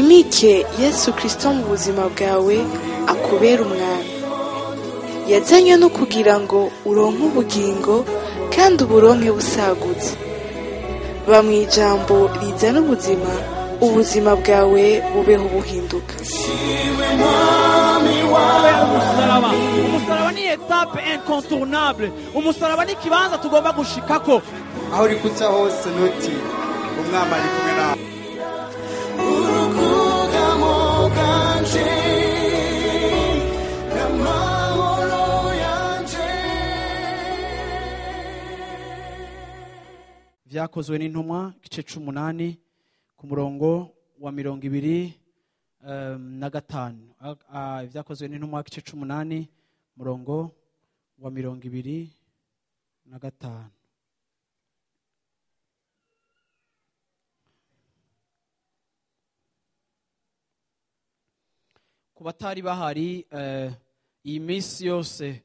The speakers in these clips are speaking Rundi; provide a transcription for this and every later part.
wimike Yesu Kristo mu buzima bwawe akubera umwami. Yazanywe no kugira ngo uronke ubugingo kandi uburonke busagutse. Ba mu ijambo rizana ubuzima, ubuzima bwawe bubeho buhinduka. Umusaraba ni etape incontournable. Umusaraba ni kibanza tugomba gushikako. Aho uri kuca hose noti umwami ari kumwe nawe. Vyakozwe n'intumwa igice 8 ku murongo wa 25. Vyakozwe n'intumwa igice 8 murongo wa 25. Ku batari bahari iyi minsi yose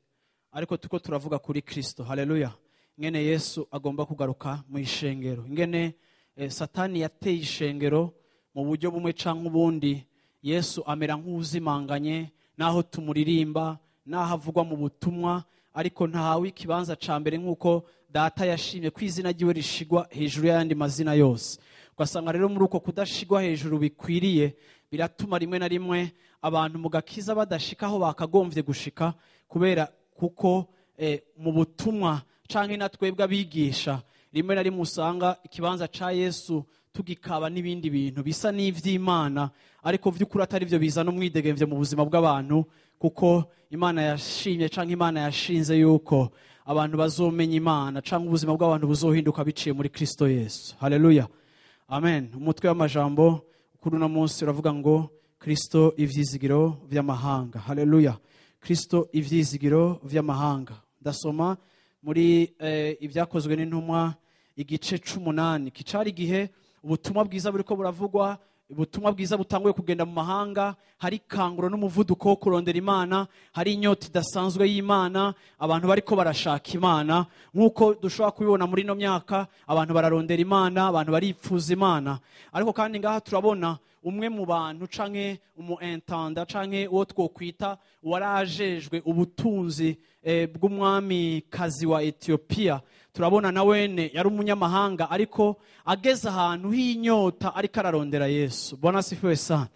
ariko tuko turavuga kuri Kristo. Haleluya. Ngene Yesu agomba kugaruka mu ishengero. Ngene Satani yateye ishengero mu buryo bumwe canke ubundi. Yesu amera nk'uzimanganye naho tumuririmba, naho avugwa mu butumwa, ariko ntahawe ikibanza ca mbere nk'uko data yashimye ko izina ryiwe rishigwa hejuru y'ayandi mazina yose. Ugasanga rero muri uko kudashigwa hejuru bikwiriye, biratuma rimwe na rimwe abantu mu gakiza badashikaho bakagomvye gushika, kubera kuko mu butumwa canke natwebwe abigisha rimwe na rimwe usanga ikibanza ca Yesu tugikaba n'ibindi bintu bisa n'ivy'Imana, ariko vy'ukuri atari vyo bizana umwidegemvye mu buzima bw'abantu, kuko Imana yashimye canke Imana yashinze yuko abantu bazomenya Imana canke ubuzima bw'abantu buzohinduka biciye muri Kristo Yesu. Haleluya. Amen. Umutwe w'amajambo kuri uno munsi uravuga ngo Kristo ivyizigiro vy'amahanga. Haleluya. Kristo ivyizigiro vy'amahanga. Ndasoma muri ivyakozwe n'intumwa igice 8. Kicari gihe ubutumwa bwiza buriko buravugwa, ubutumwa bwiza butanguye kugenda mu mahanga, hari kanguro n'umuvuduko wo kurondera Imana, hari inyota idasanzwe y'Imana, abantu bariko barashaka Imana. Nkuko dushobora kubibona muri no myaka, abantu bararondera Imana, abantu baripfuza Imana. Ariko kandi ngaha turabona umwe mu bantu canke umuintanda canke uwo twokwita warajejwe ubutunzi bw'umwami kazi wa Ethiopia. Turabona na wene yari umunyamahanga, ariko ageze ahantu h'inyota ariko ararondera Yesu. Bwana sifiwe sana.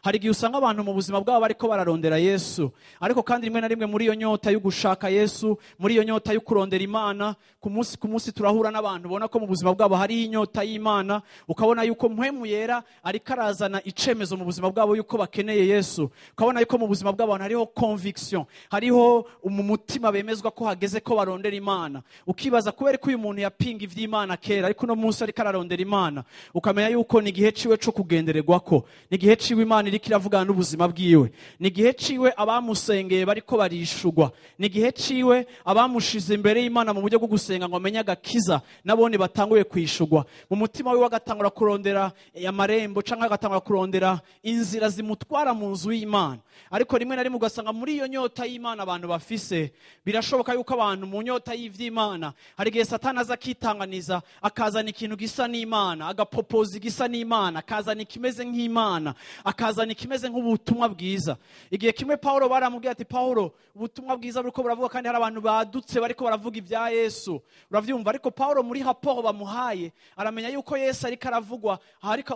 Hari igihe usanga abantu mu buzima bwabo bariko bararondera Yesu, ariko kandi rimwe na rimwe muri iyo nyota yo gushaka Yesu, muri iyo nyota yo kurondera Imana, ku munsi turahura n'abantu ubona ko mu buzima bwabo hari inyota y'Imana, ukabona yuko mpwemu yera ariko arazana icemezo mu buzima bwabo yuko bakeneye Yesu. Ukabona yuko mu buzima bw'abantu hariho conviction, hariho mu mutima bemezwa ko hageze ko barondera Imana. Ukibaza kubera ko uyu muntu yapinga ivy'Imana kera, ariko no munsi ariko ararondera Imana, ukamenya yuko ni gihe ciwe cyo kugendererwako, ni gihe ciwe Imana iriko iravugana n'ubuzima bwiwe, ni gihe ciwe abamusengeye bariko barishugwa, ni gihe ciwe abamushize imbere y'Imana mu buryo bwo gusenga ngo amenye agakiza nabone batanguye kwishugwa. Mu mutima wiwe agatangura kurondera amarembo canke agatangura kurondera inzira zimutwara mu nzu y'Imana. Ariko rimwe na rimwe ugasanga muri iyo nyota y'Imana abantu bafise, birashoboka yuko abantu mu nyota y'ivy'Imana hari gihe Satani aza akitanganiza, akazana ikintu gisa n'Imana, agapopoza igisa n'Imana, akazana ikimeze nk'Imana, akazana ikimeze nk'ubutumwa bwiza. Igihe kimwe Paulo baramubwiye ati, Paulo, ubutumwa bwiza buriko buravuga kandi hari abantu badutse bariko baravuga ibya Yesu. Uravyumva? Ariko Paulo muri rapport bamuhaye aramenya yuko Yesu ariko aravugwa,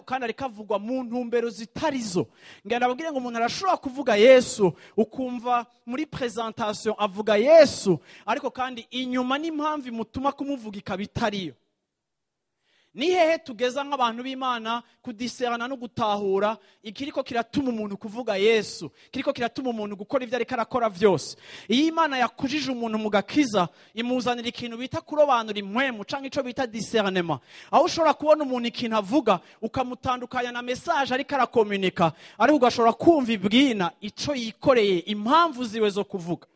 kandi ariko avugwa mu ntumbero zitarizo. Ngenda babwire ngo umuntu arashobora kuvuga Yesu ukumva muri presentation avuga Yesu, ariko kandi inyuma n'impamvu imutuma kumuvuga ikabitariyo. Ni hehe tugeza nk'abantu b'Imana kudiserana no gutahura ikiriko kiratuma umuntu kuvuga Yesu, kiriko kiratuma umuntu gukora ivyo ariko arakora vyose. Iyo Imana yakujije umuntu mu gakiza, imuzanira ikintu bita kurobanura impwemu canke ico bita discernement. Aho ushobora kubona umuntu ikintu avuga ukamutandukanya na message ariko arakomunika, ariko ugashobora kumva ibwina ico yikoreye, impamvu ziwe zo kuvuga.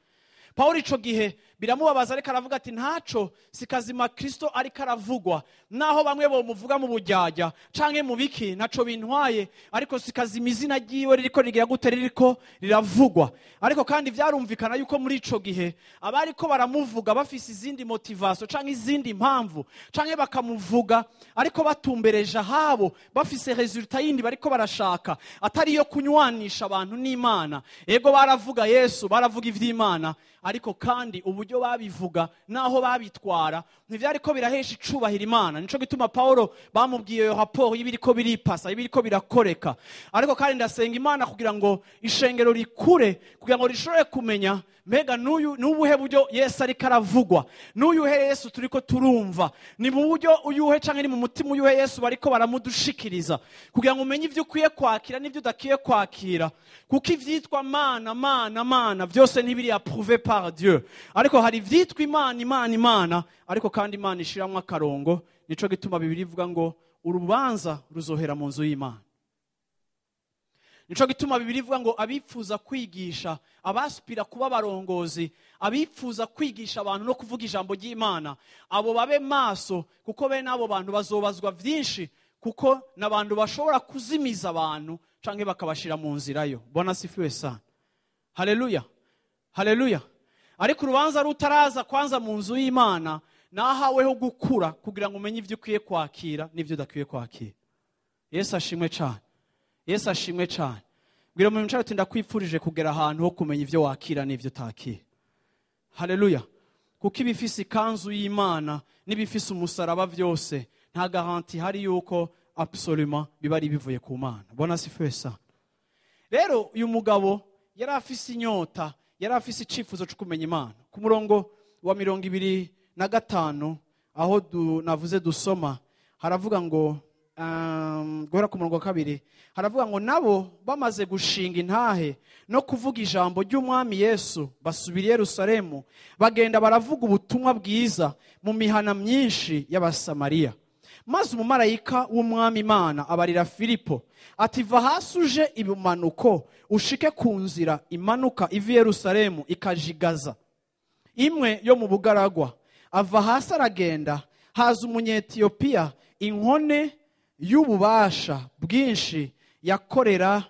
Paulo ico gihe biramubabaza ariko aravuga ati ntaco si kazima Kristo ariko aravugwa, naho bamwe bomuvuga mu bujyajya canke mu biki naco bintwaye, ariko si kazima izina ryiwe ririko rigira gute ririko riravugwa. Ariko kandi vyarumvikana yuko muri ico gihe abariko baramuvuga bafise izindi motivation canke izindi impamvu, canke bakamuvuga ariko batumbereje ahabo bafise resultat yindi bariko barashaka atari yo kunywanisha abantu n'Imana. Ego baravuga Yesu, baravuga ivy'Imana, ariko kandi uburyo babivuga naho babitwara ntivyariko birahesha icubahiro Imana. Nico gituma Paulo bamubwiye yo rapport y'ibiriko biripasa, ibiriko birakoreka. Ariko kandi ndasenga Imana kugira ngo ishengero rikure, kugira ngo rishobore kumenya mbega n'ubuhe buryo Yesu ariko aravugwa, n'uyuhe Yesu turiko turumva, ni mu buryo uyuhe canke ni mu mutima uyuhe Yesu bariko baramudushikiriza, kugira ngo umenye ivyo ukwiye kwakira n'ivyo udakiye kwakira. Kuko ivyitwa mana vyose ntibiri approuvé par Dieu, ariko hari ivyitwa Imana, ariko kandi Imana ishiramwo akarongo. Nico gituma Bibiliya ivuga ngo urubanza ruzohera mu nzu y'Imana. Nico gituma Bibiliya ivuga ngo abipfuza kwigisha, abaspira kuba barongozi, abipfuza kwigisha abantu no kuvuga ijambo ry'Imana, abo babe maso, kuko bene abo bantu bazobazwa vyinshi, kuko n'abantu bashobora kuzimiza abantu canke bakabashira mu nzira yo. Bwana sifiwe sana. Haleluya. Haleluya. Ariko urubanza rutaraza kwanza mu nzu y'Imana, nahaweho gukura kugira ngo umenye ivyo ukwiye kwakira n'ivyo udakwiye kwakira. Yesu ashimwe cyane. Yesu ashimwe cyane. Bwira mu micaro ndakwipfurije kugera ahantu ho kumenya ivyo wakira n'ivyo utakira. Haleluya. Kuko ibifise ikanzu y'Imana n'ibifise umusaraba vyose nta garanti hari yuko absolument biba ari bivuye ku Mana. Bona sifiwe sana. Rero uyu mugabo yari afise inyota, yari afise icifuzo cyo kumenya Imana. Ku murongo wa 25 aho navuze dusoma haravuga ngo guhera ku murongo wa 2 haravuga ngo nabo bamaze gushinga intahe no kuvuga ijambo ry'umwami Yesu basubira i Yerusalemu, bagenda baravuga ubutumwa bwiza mu mihana myinshi y'Abasamariya. Maze umumarayika w'umwami Imana abarira Filipo ati va hasi uje ibumanuko ushike ku nzira imanuka ivi Yerusalemu ikajigaza imwe yo mu bugaragwa. Ava hasi aragenda, haza umunyetiyopiya inkone y'ububasha bwinshi yakorera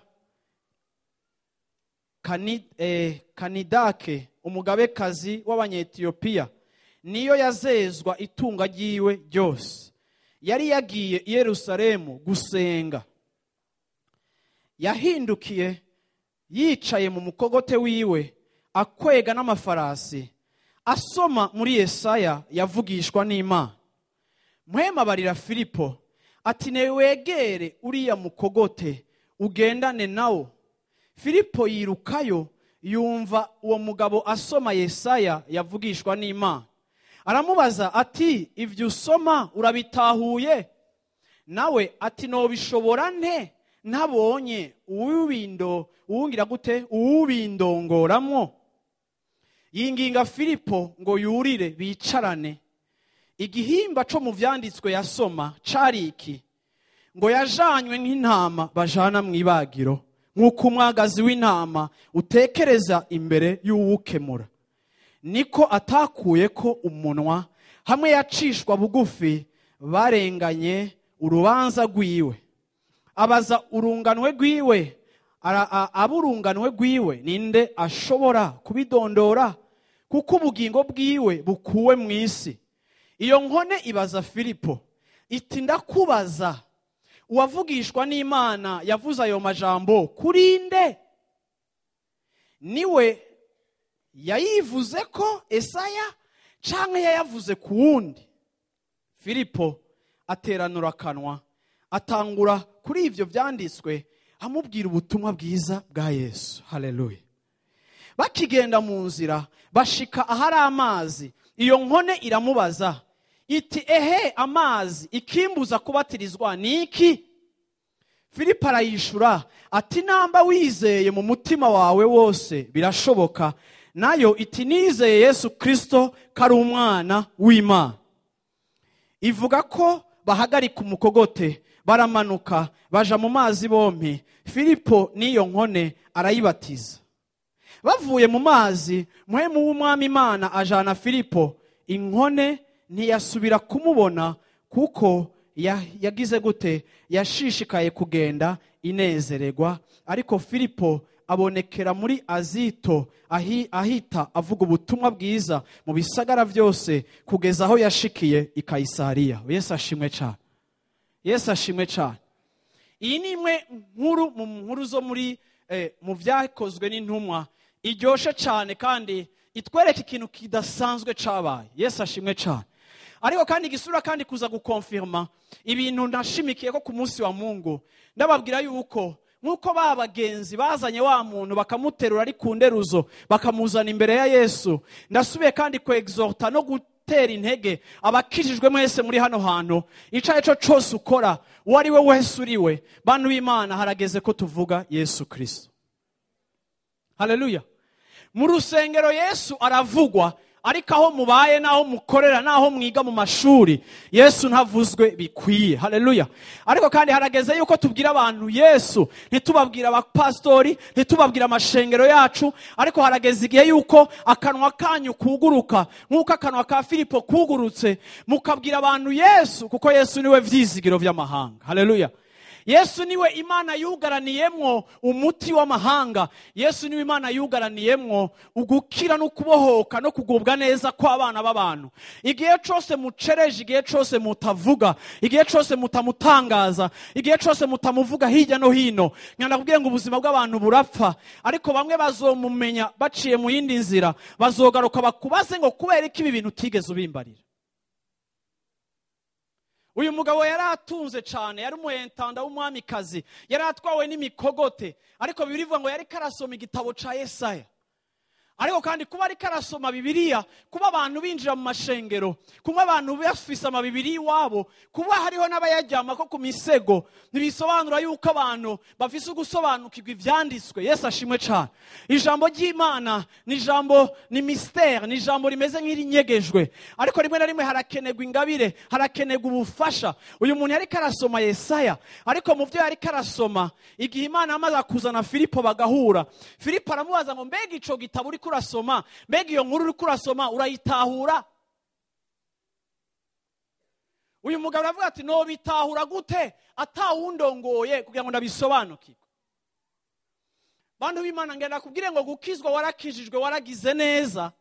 Kanidake umugabekazi w'abanyetiyopiya, niyo yazezwa itunga ryiwe ryose. Yari yagiye i Yerusalemu gusenga. Yahindukiye yicaye mu mukogote wiwe akwega n'amafarasi, asoma muri Yesaya yavugishwa n'Imana. Mpwema barira Filipo ati newegere uriya mukogote ugendane nawo. Filipo yirukayo yumva uwo mugabo asoma Yesaya yavugishwa n'Imana. Aramubaza ati ivyo usoma urabitahuye? Nawe ati nobishobora nte ntabonye uwungira gute uwubindongoramwo. Yinginga Filipo ngo yurire bicarane. Igihimba co mu vyanditswe yasoma cari iki: ngo yajanywe nk'intama bajana mu ibagiro, nk'uko umwagazi w'intama utekereza imbere y'uwukemura, niko atakuye ko umunwa, hamwe yacishwa bugufi barenganye urubanza rwiwe. Abaza urunganwe rwiwe, aburunganwe rwiwe ninde ashobora kubidondora, kuko ubugingo bwiwe bukuwe mu isi. Iyo nkone ibaza Filipo iti ndakubaza, uwavugishwa n'Imana yavuze ayo majambo kurinde? Niwe yayivuze ko Esaya canke yayavuze ku wundi? Filipo ateranura akanwa atangura kuri ivyo vyanditswe amubwira ubutumwa bwiza bwa Yesu. Haleluya. Bakigenda mu nzira bashika ahari amazi, iyo nkone iramubaza iti ehe amazi ikimbuza kubatirizwa niki? Filipo arayishura ati namba wizeye mu mutima wawe wose birashoboka. Nayo iti nizeye Yesu Kristo kari umwana w'Imana. Ivuga ko bahagarika umukogote baramanuka baja mu mazi bompi. Filipo niyo nkone arayibatiza. bavuye mu mazi muhemu w'umwami Imana ajana Filipo, inkone ntiyasubira kumubona kuko yagize gute, yashishikaye kugenda inezererwa. Ariko Filipo abonekera muri Azito, ahita avuga ubutumwa bwiza mu bisagara byose kugeza aho yashikiye i Kayisariya. Yesu ashimwe cyane, Yesu ashimwe cyane. Iyi ni imwe nkuru mu nkuru zo muri mu byakozwe n'intumwa iryoshe cyane kandi itwereka ikintu kidasanzwe cabaye. Yesu ashimwe cyane. Ariko kandi igisura kandi kuza gukonfirma ibintu ndashimikiye ko ku munsi wa Mungu ndababwira yuko nkuko babagenzi bazanye wa muntu bakamuterura ari ku nderuzo bakamuzana imbere ya Yesu, ndasubiye kandi ku exhorta no gutera intege abakijijwe mwese muri hano hantu, icaye cyo cyose ukora wari we wese uriwe, bantu b'Imana harageze ko tuvuga Yesu Kristo. Haleluya. Mu rusengero Yesu aravugwa, ariko aho mubaye naho mukorera naho mwiga mu mashuri Yesu ntavuzwe bikwiye. Haleluya. Ariko kandi harageze yuko tubwira abantu Yesu, ntitubabwira abapastori, ntitubabwira amashengero yacu, ariko harageze igihe yuko akanwa kanyu kuguruka nkuko akanwa ka Filipo kugurutse, mukabwira abantu Yesu, kuko Yesu niwe vyizigiro vy'amahanga. Haleluya. Yesu niwe Imana yugaraniyemwo umuti w'amahanga. Yesu niwe Imana yugaraniyemwo ugukira no kubohoka no kugubwa neza kw'abana b'abantu. Igihe cyose mucereje, igihe cyose mutavuga, igihe cyose mutamutangaza, igihe cyose mutamuvuga hirya no hino, nkandakubwiye ngo ubuzima bw'abantu burapfa. Ariko bamwe bazomumenya baciye mu yindi nzira, bazogaruka bakubaze ngo kubera iki ibi bintu utigeze ubimbarira. Uyu mugabo yaratunze cyane, yari umuhentanda w'umwamikazi, yaratwawe n'imikogote, ariko birivuga ngo yari karasoma igitabo ca Yesaya. Ariko kandi kuba ari karasoma Bibiliya, kuba abantu binjira mu mashengero, kuba abantu bafise amabibiri iwabo, kuba hariho n'abayajyama ko ku misego, ntibisobanura yuko abantu bafise ugusobanukirwa ivyanditswe. Yesu ashimwe cyane. Ijambo ry'Imana ni ijambo, ni mystère, ni ijambo rimeze nk'irinyegejwe, ariko rimwe na rimwe harakenerwa ingabire, harakenerwa ubufasha. Uyu muntu yari karasoma Yesaya, ariko mu byo yari karasoma, igihe Imana amaze kuzana Filipo bagahura, Filipo aramubaza ngo mbega ico gitabo uri kurasoma, mbega iyo nkuru uri kurasoma urayitahura? Uyu mugabo aravuga ati no bitahura gute atawundongoye kugira ngo ndabisobanukirwe. Bantu b'Imana ngenda kubwire ngo gukizwa warakijijwe, waragize neza,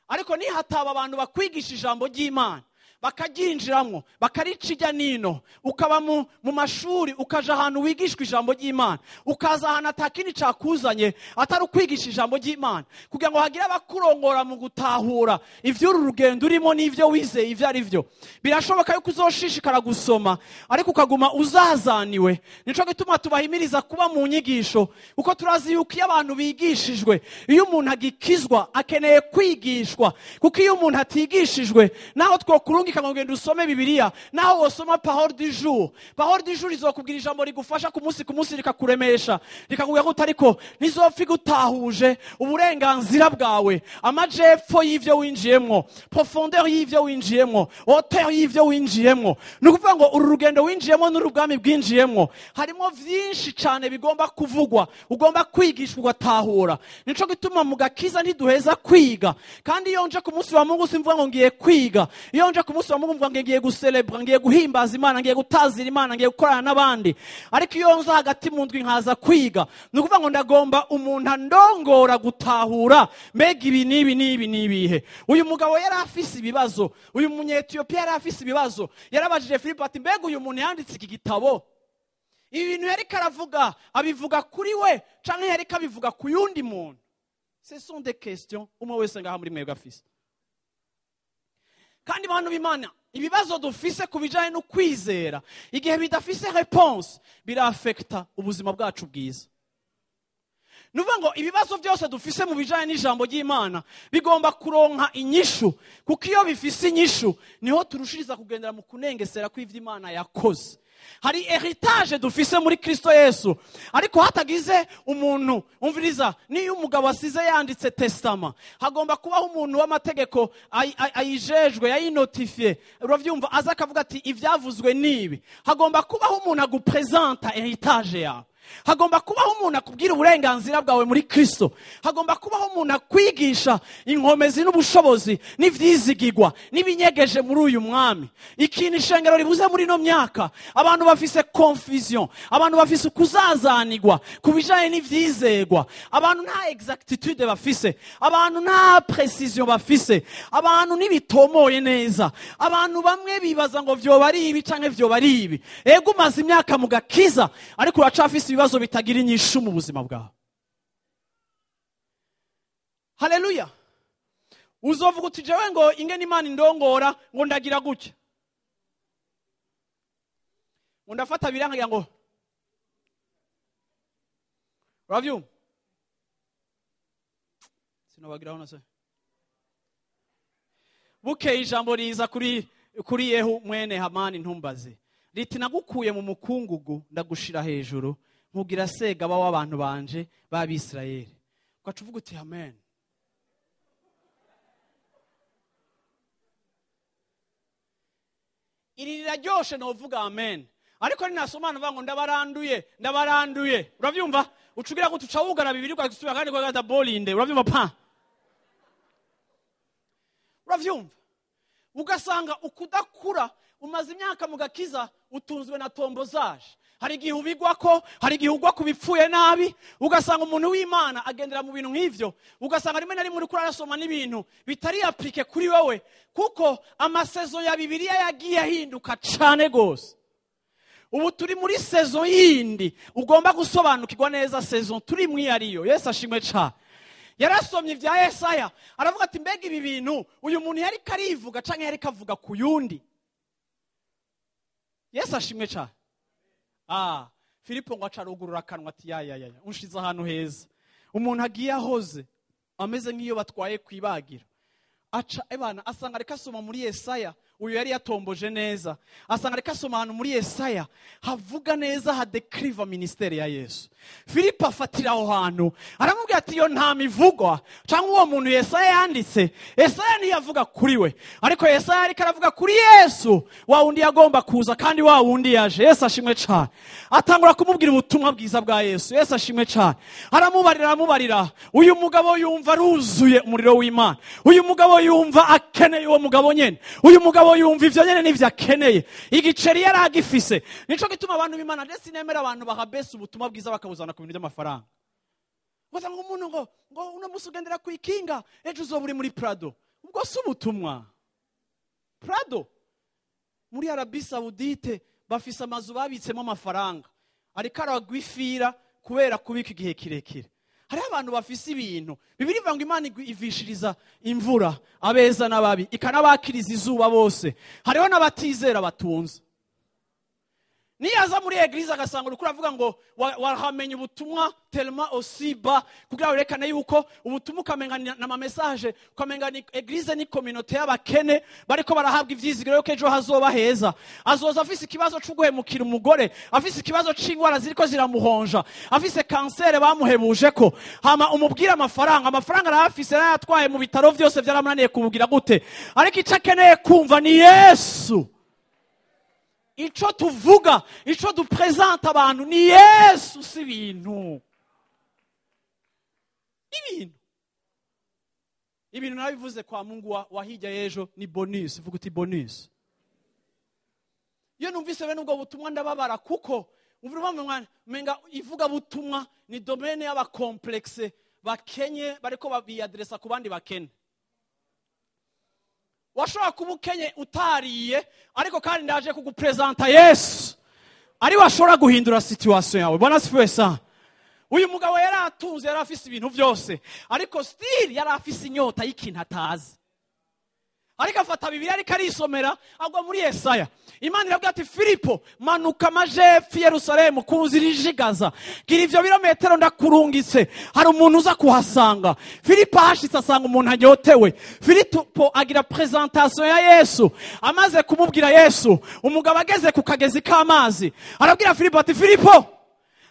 ariko nihataba abantu bakwigisha ijambo ry'Imana bakaryinjiramwo bakaricija nino, ukaba mu mashuri ukaja ahantu wigishwa ijambo ry'Imana, ukaza ahantu atakini cakuzanye atari ukwigisha ijambo ry'Imana, kugira ngo hagire abakurongora mu gutahura ivy'uru rugendo urimo n'ivyo wizeye ivyo ari vyo. Birashoboka yuko uzoshishikara gusoma ariko ukaguma uzazaniwe. Nico gituma tubahimiriza kuba mu nyigisho, kuko turazi yuko iyo abantu bigishijwe, iyo umuntu agikizwa akeneye kwigishwa, kuko iyo umuntu atigishijwe naho twokurunga ngenda usome Bibiliya, naho wosoma parole du jour. Parole du jour izokubwira ijambo rigufasha ku munsi rikakuremesha, rikakubwira ko utariko nizopfi gutahuje uburenganzira bwawe, amajepfo y'ivyo winjiyemwo, profondeur y'ivyo winjiyemwo, hauteur y'ivyo winjiyemwo. Nukuvuga ngo uru rugendo winjiyemwo n'urubwami bwinjiyemwo harimo vyinshi cyane bigomba kuvugwa, ugomba kwigishwa ugatahura. Nico gituma mu gakiza ntiduheza kwiga. Kandi iyo nje ku munsi wa Mungu simvuga ngo ngiye kwiga, iyo nje ku munsi wa Mungu mvuga ngiye gucelebra, ngiye guhimbaza Imana, ngiye gutazira Imana, ngiye gukorana n'abandi. Ariko iyo nza hagati mu ndwi nkaza kwiga, nukuvuga ngo ndagomba umuntu andongora gutahura mbega ibi nibihe. Uyu mugabo yari afise ibibazo, uyu munyetiyopiya yari afise ibibazo. Yarabajije Filipo ati mbega uyu muntu yanditse iki gitabo, ibi bintu yari karavuga abivuga kuri we canke yari kabivuga ku yundi muntu? Ce sont des questions umwe wese ngaha muri mwebwe afise. Kandi bantu b'Imana, ibibazo dufise kubijanye no kwizera, igihe bidafise réponse biraafecta ubuzima bwacu bwiza. Nuvuga ngo ibibazo byose dufise mu bijanye n'ijambo ry'Imana bigomba kuronka inyishu, kuko iyo bifise inyishu niho turushiriza kugendera mu kunengesera kw'ivyo Imana yakoze. Hari heritage dufise muri Kristo Yesu, ariko hatagize umuntu, umviriza, niyo umugabo asize yanditse testament, hagomba kubaho umuntu w'amategeko ayijejwe, yayinotifie, uravyumva, aza akavuga ati ivyavuzwe nibi. Hagomba kubaho umuntu agupresenta heritage yawe. hagomba kubaho umuntu akubwira uburenganzira bwawe muri Kristo. Hagomba kubaho umuntu akwigisha inkomezi n'ubushobozi n'ivyizigirwa n'ibinyegeje muri uyu mwami. Ikintu ishengero ribuze muri no myaka, abantu bafise confusion, abantu bafise kuzazanirwa kubijanye n'ivyizegwa, abantu nta exactitude bafise, abantu nta precision bafise, abantu nibitomoye neza, abantu bamwe bibaza ngo vyoba ari ibi canke vyoba ari ibi. Ego umaze imyaka mu gakiza, ariko uracafise ibibazo bitagira inyishu mu buzima bwawe. Haleluya. Uzovuga uti jewe ngo ingene Imana indongora ngo ndagira gutya, ngo ndafata birangira ngo uravyumva, sinobagira hano se. Bukeye ijambo riza kuri Yehu mwene Hamani ntumbaze, riti nagukuye mu mukungugu ndagushira hejuru nkugira segaba w'abantu banje b'Abisirayeli. Ugaca uvuga uti amen. Iri riraryoshe novuga amen, ariko ninasomana uvuga ngo ndabaranduye, uravyumva? Ucugira ngo tuca wugara bibiri ugasubira kandi kwa gata bolinde, uravyumva pa? Uravyumva? Ugasanga ukudakura, umaze imyaka mu gakiza utunzwe na tombo zaje. Hari igihe ubigwako, hari igihe ugwa kubipfuye nabi, ugasanga umuntu w'Imana agendera mu bintu nk'ivyo, ugasanga rimwe na rimwe uriko urasoma n'ibintu bitari aplike kuri wewe, kuko amasezo ya Bibiliya yagiye ahinduka cane gose. Ubu turi muri sezo yindi, ugomba gusobanukirwa neza sezo turi mwiyariyo. Yesu ashimwe cane. Yarasomye vya Yesaya, aravuga ati mbega ibi bintu uyu muntu yari karivuga canke yari kavuga ku yundi. Yesu ashimwe cane. Filipo ngo acarugurura akanwa ati ya unshize ahantu heza. Umuntu agiye ahoze ameze nk'iyo batwaye kwibagira, aca ebana asanga reka soma muri Yesaya, uyu yari yatomboje neza, asanga reka soma hano muri Yesaya havuga neza, hadekriva ministeri ya Yesu. Filipo afatira aho hantu aramubwira ati yo nta mivugwa cyangwa uwo muntu Yesaya yanditse, Yesaya ntiyavuga kuri we, ariko Yesaya ariko aravuga kuri Yesu, wa wundi yagomba kuza kandi wa wundi yaje. Yesu ashimwe cyane. Atangura kumubwira ubutumwa bwiza bwa Yesu. Yesu ashimwe cyane. Aramubarira, uyu mugabo yumva ruzuye umuriro w'Imana, uyu mugabo yumva akeneye uwo mugabo nyene, uyu mugabo yumva ivyo nyene n'ivyo akeneye, igiceri yari agifise. Nico gituma abantu b'Imana ndetse nemera abantu bahabese ubutumwa bwiza bakabuzana ku bintu by'amafaranga. Ngo umuntu ngo uno musi ugendera ku ikinga, ejo uzoba uri muri Prado. Ubwo si ubutumwa. Prado muri Arabie Saoudite bafise amazu babitsemo amafaranga, ariko aragwifira kubera kubika igihe kirekire. Hari abantu bafise ibintu Bibiliya ivuga ngo Imana ivishiriza imvura abeza n'ababi, ikanabakiriza izuba bose. Hariho n'abatizera batunze. Niyaza muri eglise agasanga uriko uravuga ngo waramenye ubutumwa tellement aussi bas, kugira werekane yuko ubutumwa ukamenga na message, ukamenga ni eglise ni communauté y'abakene bariko barahabwa ivyizigiro yo kejo hazoba heza. Azoza afise ikibazo cyo guhemukira umugore, afise ikibazo c'ingwara ziriko ziramuhonja, afise cancer bamuhebuje ko, hama umubwira amafaranga arafise yatwaye mu bitaro vyose byaramunaniye kubugira gute, ariko icakeneye kumva ni Yesu. Ico tuvuga, ico dupresenta abantu ni Yesu, si ibintu. Ibintu nabivuze kwa Mungu wa hirya y'ejo ni bonus, vuga uti bonus. Iyo numvise bene ubwo butumwa ndababara, kuko umva menga ivuga butumwa ni domaine y'aba complexe bakenye bariko babiyadresa ku bandi bakene. Washobora kuba ukenye utariye, ariko kandi ndaje kugupresenta Yesu ari washobora guhindura situation yawe. Bwana sifiwe sana. Uyu mugabo yari atunze, yari afise ibintu byose, ariko still yari afise inyota y'ikintu atazi. Ariko afata Bibiliya ariko arisomera, agwa muri Yesaya. Imana irabwira ati Filipo, manuka amajepfo Yerusalemu kunzirijigaza, gira ivyo birometero ndakurungitse, hari umuntu uza kuhasanga. Filipo ahashitse asanga umuntu anyotewe. Filipo agira presentation ya Yesu. Amaze kumubwira Yesu, umugabo ageze ku kagezi k'amazi, arabwira Filipo ati Filipo,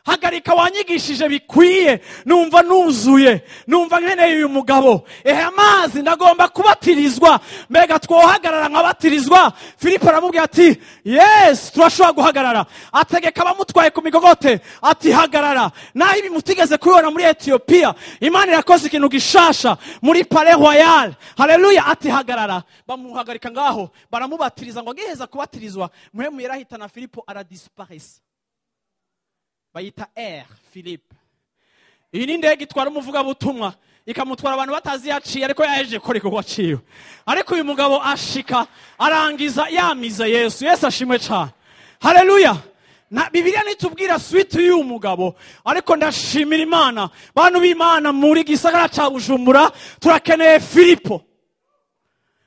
hagarika wanyigishije bikwiye, numva nuzuye, numva nkeneye uyu mugabo, amazi ndagomba kubatirizwa, mbega twohagarara nkabatirizwa. Filipo aramubwira ati yes, turashobora guhagarara. Ategeka abamutwaye ku migogote ati hagarara. Naho ibi mutigeze kubibona muri Ethiopia, Imana irakoze ikintu gishasha muri Palais Royal. Haleluya. Ati hagarara. Bamuhagarika ngaho, baramubatiriza. Ngo agiheza kubatirizwa, muhemu yarahitana Filipo aradisparaître. Bayita Philippe. Iyi ni ndege itwara umuvuga butumwa, ikamutwara abantu batazi yaciye, ariko yaheje kore ko waciye. Ariko uyu mugabo ashika arangiza yamiza Yesu. Yesu ashimwe cyane. Haleluya. Na Bibiliya nitubwira suite y'uyu mugabo, ariko ndashimira Imana. Bantu b'Imana muri gisagara ca Bujumbura turakeneye Filipo.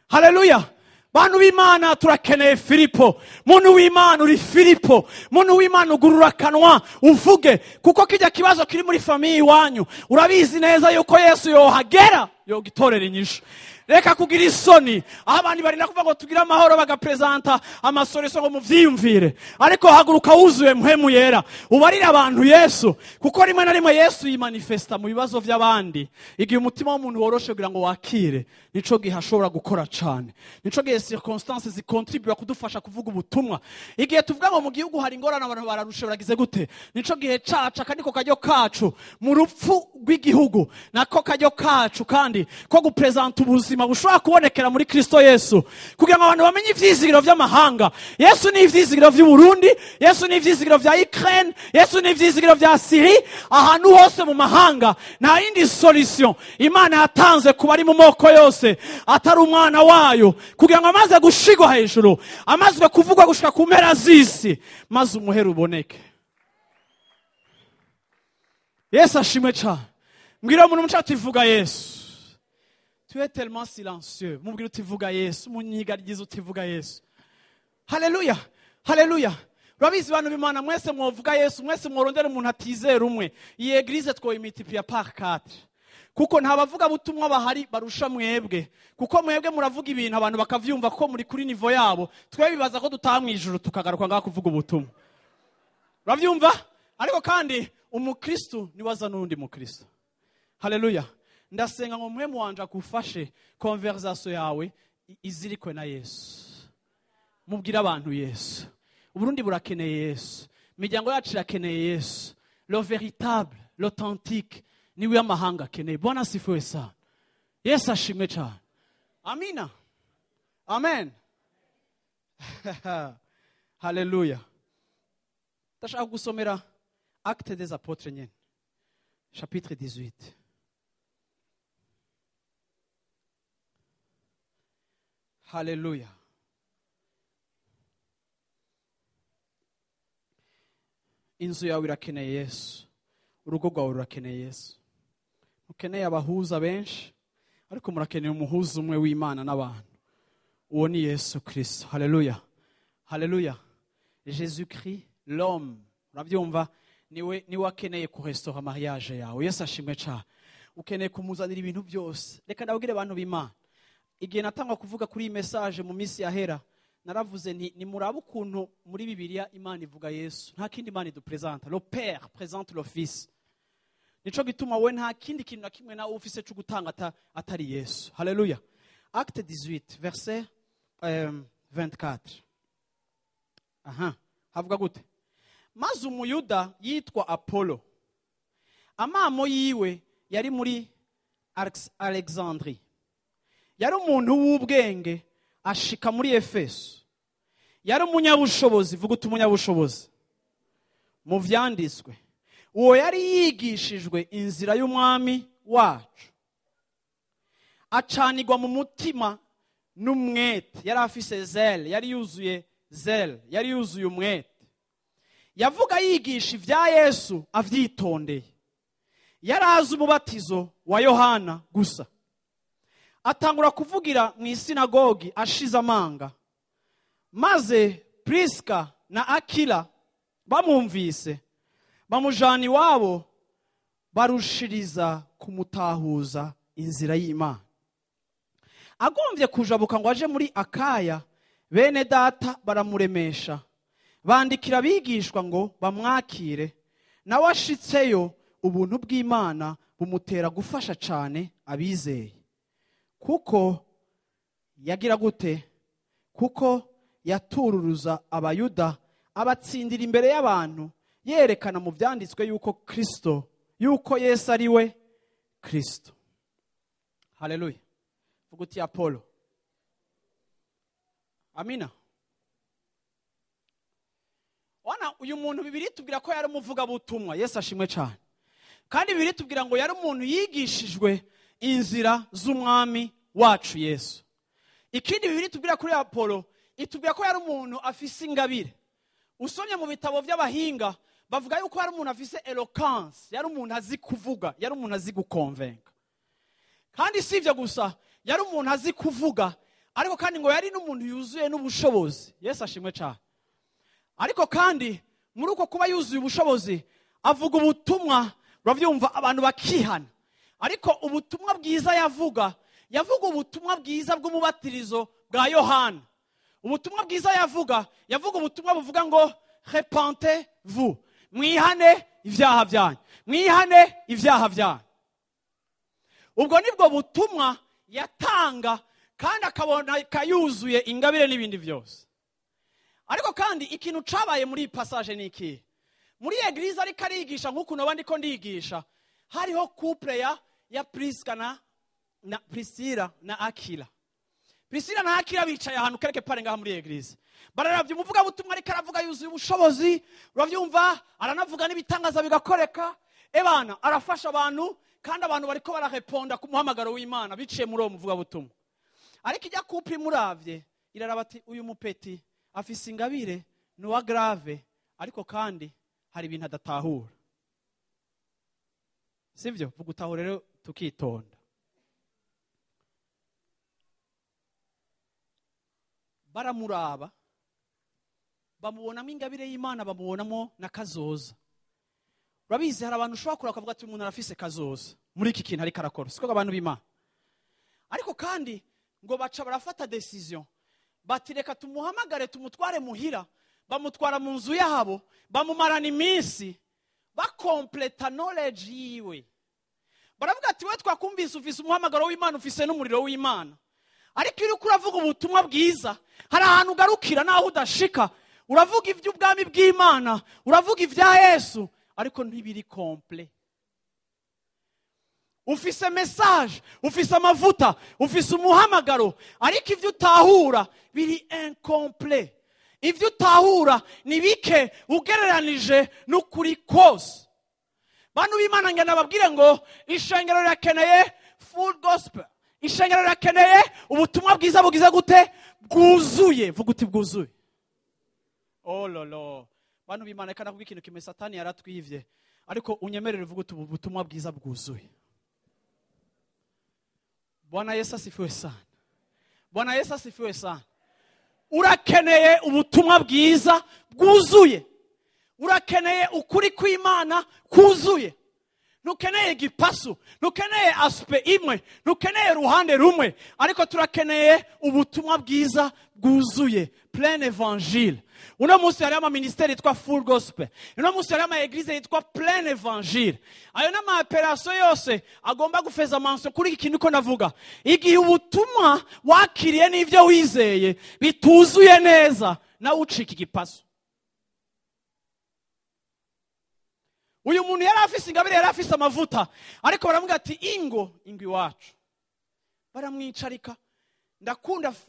Haleluya. Bantu b'Imana turakeneye Filipo. Muntu w'Imana uri Filipo. Muntu w'Imana ugurura kanwa uvuge, kuko kijya kibazo kiri muri famiye iwanyu urabizi neza yuko Yesu yohagera yogitorera inyishu. Reka kugira isoni, aho abantu bari nakuvuga ngo tugira amahoro bagapresenta amasoreso ngo muvyiyumvire, ariko haguruka wuzuye mpemu yera ubarira abantu Yesu, kuko rimwe na rimwe Yesu yimanifesta mu bibazo by'abandi. Igihe umutima w'umuntu woroshe kugira ngo wakire, nico gihe ashobora gukora cyane, nico gihe circonstances zicontribue kudufasha kuvuga ubutumwa. Igihe tuvuga ngo mu gihugu hari ingorane abantu bararushe baragize gute, nico gihe caca kaniko kajyo kacu mu rupfu rw'igihugu, nako kajyo kacu kandi ko gupresenta ubuzima bushobora kubonekera muri Kristo Yesu, kugira ngo abantu bamenye ivyizigiro vy'amahanga. Yesu ni ivyizigiro vy'u Burundi, Yesu ni ivyizigiro vya Ukraine, Yesu ni ivyizigiro vya Syrie, ahantu hose mu mahanga. Nta yindi solution Imana yatanze kuba ari mu moko yose atari umwana wayo, kugira ngo amaze gushigwa hejuru, amazwe kuvugwa gushika ku mpera z'isi, maze umuhero uboneke. Yesu ashimwe cyane. Mbwira umuntu mucati vuga Yesu. Tu es tellement silencieux. Mubwira utivuga Yesu, munyigargiza utivuga Yesu. Haleluya. Haleluya. Urabizi bantu b'Imana mwese mwovuga Yesu, mwese mworondera umuntu atizera umwe. Iyi eglise twoyimultiplier par 4. Kuko ntabavuga butumwa bahari barusha mwebwe. Kuko mwebwe muravuga ibintu abantu bakavyumva ko muri kuri nivo yabo. Twe bibaza ko dutaha mu ijuru tukagaruka ngaho kuvuga ubutumwa. Uravyumva? Ariko kandi umukristo ni waza nundi mukristo. Haleluya. Ndasenga ngo mpemu wanje akufashe conversation yawe izirikwe na Yesu. Mubwira abantu Yesu. Uburundi burakeneye Yesu. Miryango yacu irakeneye Yesu. Le véritable, l'authentique niwe amahanga akeneye. Bwana sifiwe sana. Yesu ashimwe cyane. Amina. Amen. Haleluya. Ndashaka gusomera Actes des Apôtres nyene. Chapitre 18. Haleluya. Inzu yawe irakeneye Yesu. Urugo rwawe rurakeneye Yesu. Mukeneye abahuza benshi, ariko murakeneye umuhuza umwe w'Imana n'abantu. Uwo ni Yesu Kristo. Haleluya. Haleluya. Jésus-Christ, l'homme. Urabyumva? Niwe akeneye kurestaurer mariage yawe. Yesu ashimwe cyane. Ukeneye kumuzanira ibintu byose. Reka ndabwire abantu b'Imana. Igihe natangwa kuvuga kuri iyi message mu minsi yahera, naravuze ni murabe ukuntu muri Bibiliya Imana ivuga Yesu. Nta kindi Imana idupresenta. Le Père présente le Fils. Nico gituma we nta kindi kintu na kimwe na ufise cyo gutanga atari Yesu. Haleluya. Acte 18 verset 24. Aha. Havuga gute? Maze umuyuda yitwa Apollo, amamo yiwe yari muri Alexandrie. Yari umuntu w'ubwenge ashika muri Efeso. Yari umunyabushobozi, vuga umunyabushobozi mu vyanditswe. Uwo yari yigishijwe inzira y'umwami wacu, acanirwa mu mutima n'umwete. Yari afise zele, yari yuzuye zele, yari yuzuye umwete. Yavuga yigisha ivya Yesu avyitondeye. Yari azi umubatizo wa Yohana gusa. Atangura kuvugira mu isinagogi ashize amanga. Maze Priska na Akila bamumvise, bamujana iwabo, barushiriza kumutahuza inzira y'Imana. Agomvye kujabuka ngo aje muri Akaya, bene data baramuremesha, bandikira bigishwa ngo bamwakire, nawe ashitseyo ubuntu bw'Imana bumutera gufasha cyane abizeye. Kuko yagira gute? Kuko yatururuza abayuda abatsindira imbere y'abantu, yerekana mu byanditswe yuko Yesu ari we Kristo. Haleluya. Vuga uti Apollo. Amina. Wana uyu muntu Bibiliya tubwira ko yari umuvuga butumwa. Yesu ashimwe cyane. Kandi Bibiliya tubwira ngo yari umuntu yigishijwe inzira z'umwami wacu Yesu. Ikindi Bibiliya tubwira kuri Apollo, itubwira ko yari umuntu afise ingabire. Usomye mu bitabo by'abahinga bavuga yuko yari umuntu afise eloquence, yari umuntu azi kuvuga, yari umuntu azi gukonvenka. Kandi si ivyo gusa, yari umuntu azi kuvuga, ariko kandi ngo yari n'umuntu yuzuye n'ubushobozi. Yesu ashimwe cyane. Ariko kandi muri uko kuba yuzuye ubushobozi, avuga ubutumwa uravyumva abantu bakihana. Ariko ubutumwa bwiza yavuga ubutumwa bwiza bw'umubatirizo bwa Yohana. Ubutumwa bwiza yavuga ubutumwa buvuga ngo repentez-vous, mwihane ivyaha byanyu, mwihane ivyaha byanyu. Ubwo nibwo butumwa yatanga, kandi akabona kayuzuye ingabire n'ibindi byose. Ariko kandi ikintu cabaye muri passage ni iki? Muri eglise ariko arigisha nk'uko nabandi ko ndigisha, hariho couple ya Priscilla na Aquila. Priscilla na Aquila bicaye ahantu kereke pare ngaha muri eglise. Bararavye umuvuga butumwa ariko aravuga yuzuye ubushobozi, uravyumva, aranavuga n'ibitangaza bigakoreka. Ebana arafasha abantu, kandi abantu bariko barareponda ku muhamagaro w'Imana biciye muri uwo muvuga butumwa. Ariko ijya couple muravye iraraba ati uyu mupeti afise ingabire nuwa grave, ariko kandi hari ibintu adatahura. Sivyo? Vuga utahura rero tukitonda. Baramuraba, bamubonamo ingabire y'Imana, bamubonamo na kazoza. Urabizi hari abantu ushobora kureba ukavuga ati umuntu arafise kazoza muri iki kintu ariko arakora. Siko abantu b'Imana. Ariko kandi ngo baca barafata decision. Bati reka tumuhamagare tumutware muhira, bamutwara mu nzu yabo, bamumarana iminsi, bakompleta knowledge yiwe. Baravuga ati we twakumvise ufise umuhamagaro w'Imana, ufise n'umuriro w'Imana. Ariko iyo uravuga ubutumwa bwiza, hari ahantu ugarukira naho udashika. Uravuga ivy'ubwami bw'Imana, uravuga ivya Yesu, ariko ntibiri komple. Ufise message, ufise amavuta, ufise umuhamagaro, ariko ivyo utahura biri incomplete. Ivyo utahura ni bike ugereranije n'ukuri kose. Bantu b'Imana ngenda babwire ngo ishengero rirakeneye full gospel. Ishengero rirakeneye ubutumwa bwiza bugize gute? Bwuzuye. Vuga uti bwuzuye. Oh lolo. Bantu b'Imana kana kugira ikintu kimwe Satani yaratwivye, ariko unyemerere vuga uti ubutumwa bwiza bwuzuye. Bwana Yesu asifiwe sana. Bwana Yesu asifiwe sana. Urakeneye ubutumwa bwiza bwuzuye. Urakeneye ukuri kw'Imana kuzuye. Nukeneye gipasu, nukeneye aspe imwe, nukeneye ruhande rumwe, ariko turakeneye ubutumwa bwiza bwuzuye, plein evangile. Uno munsi hari ama ministeri yitwa full gospel. Uno munsi hari ama eglise yitwa plein evangile. Ayo nama operation yose agomba gufeza manso kuri iki kintu ko navuga. Igihe ubutumwa wakiriye n'ivyo wizeye bituzuye neza, na ucika igipasu. Uyu muntu yari afise ingabire, yari afise amavuta, ariko baramuga ati ingo iwacu. Baramwicarika.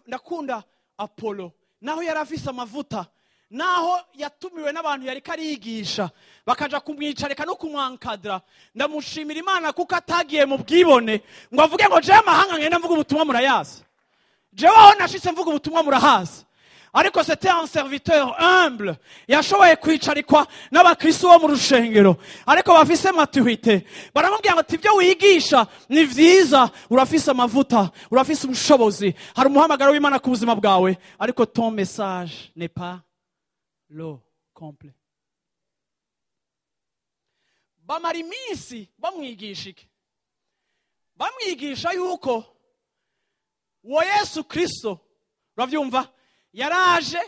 Ndakunda Apollo, naho yari afise amavuta, naho yatumiwe n'abantu yari karigisha, bakaja kumwicarika no kumwankadra. Ndamushimira Imana kuko atagiye mu bwibone ngo avuge ngo je amahanga ngenda mvuga ubutumwa murayazi. Jewe aho nashitse mvuga ubutumwa murahazi. Ariko c'était un serviteur humble, yashoboye kwicarikwa n'abakristo bo mu rushengero, ariko bafise maturité. Baramubwira ngo ivyo wigisha ni vyiza, urafise amavuta, urafise ubushobozi, hari umuhamagaro w'Imana ku buzima bwawe, ariko ton message n'est pas le complet. Bamara iminsi bamwigisha iki? Bamwigisha yuko uwo Yesu Kristo, uravyumva, yaraje,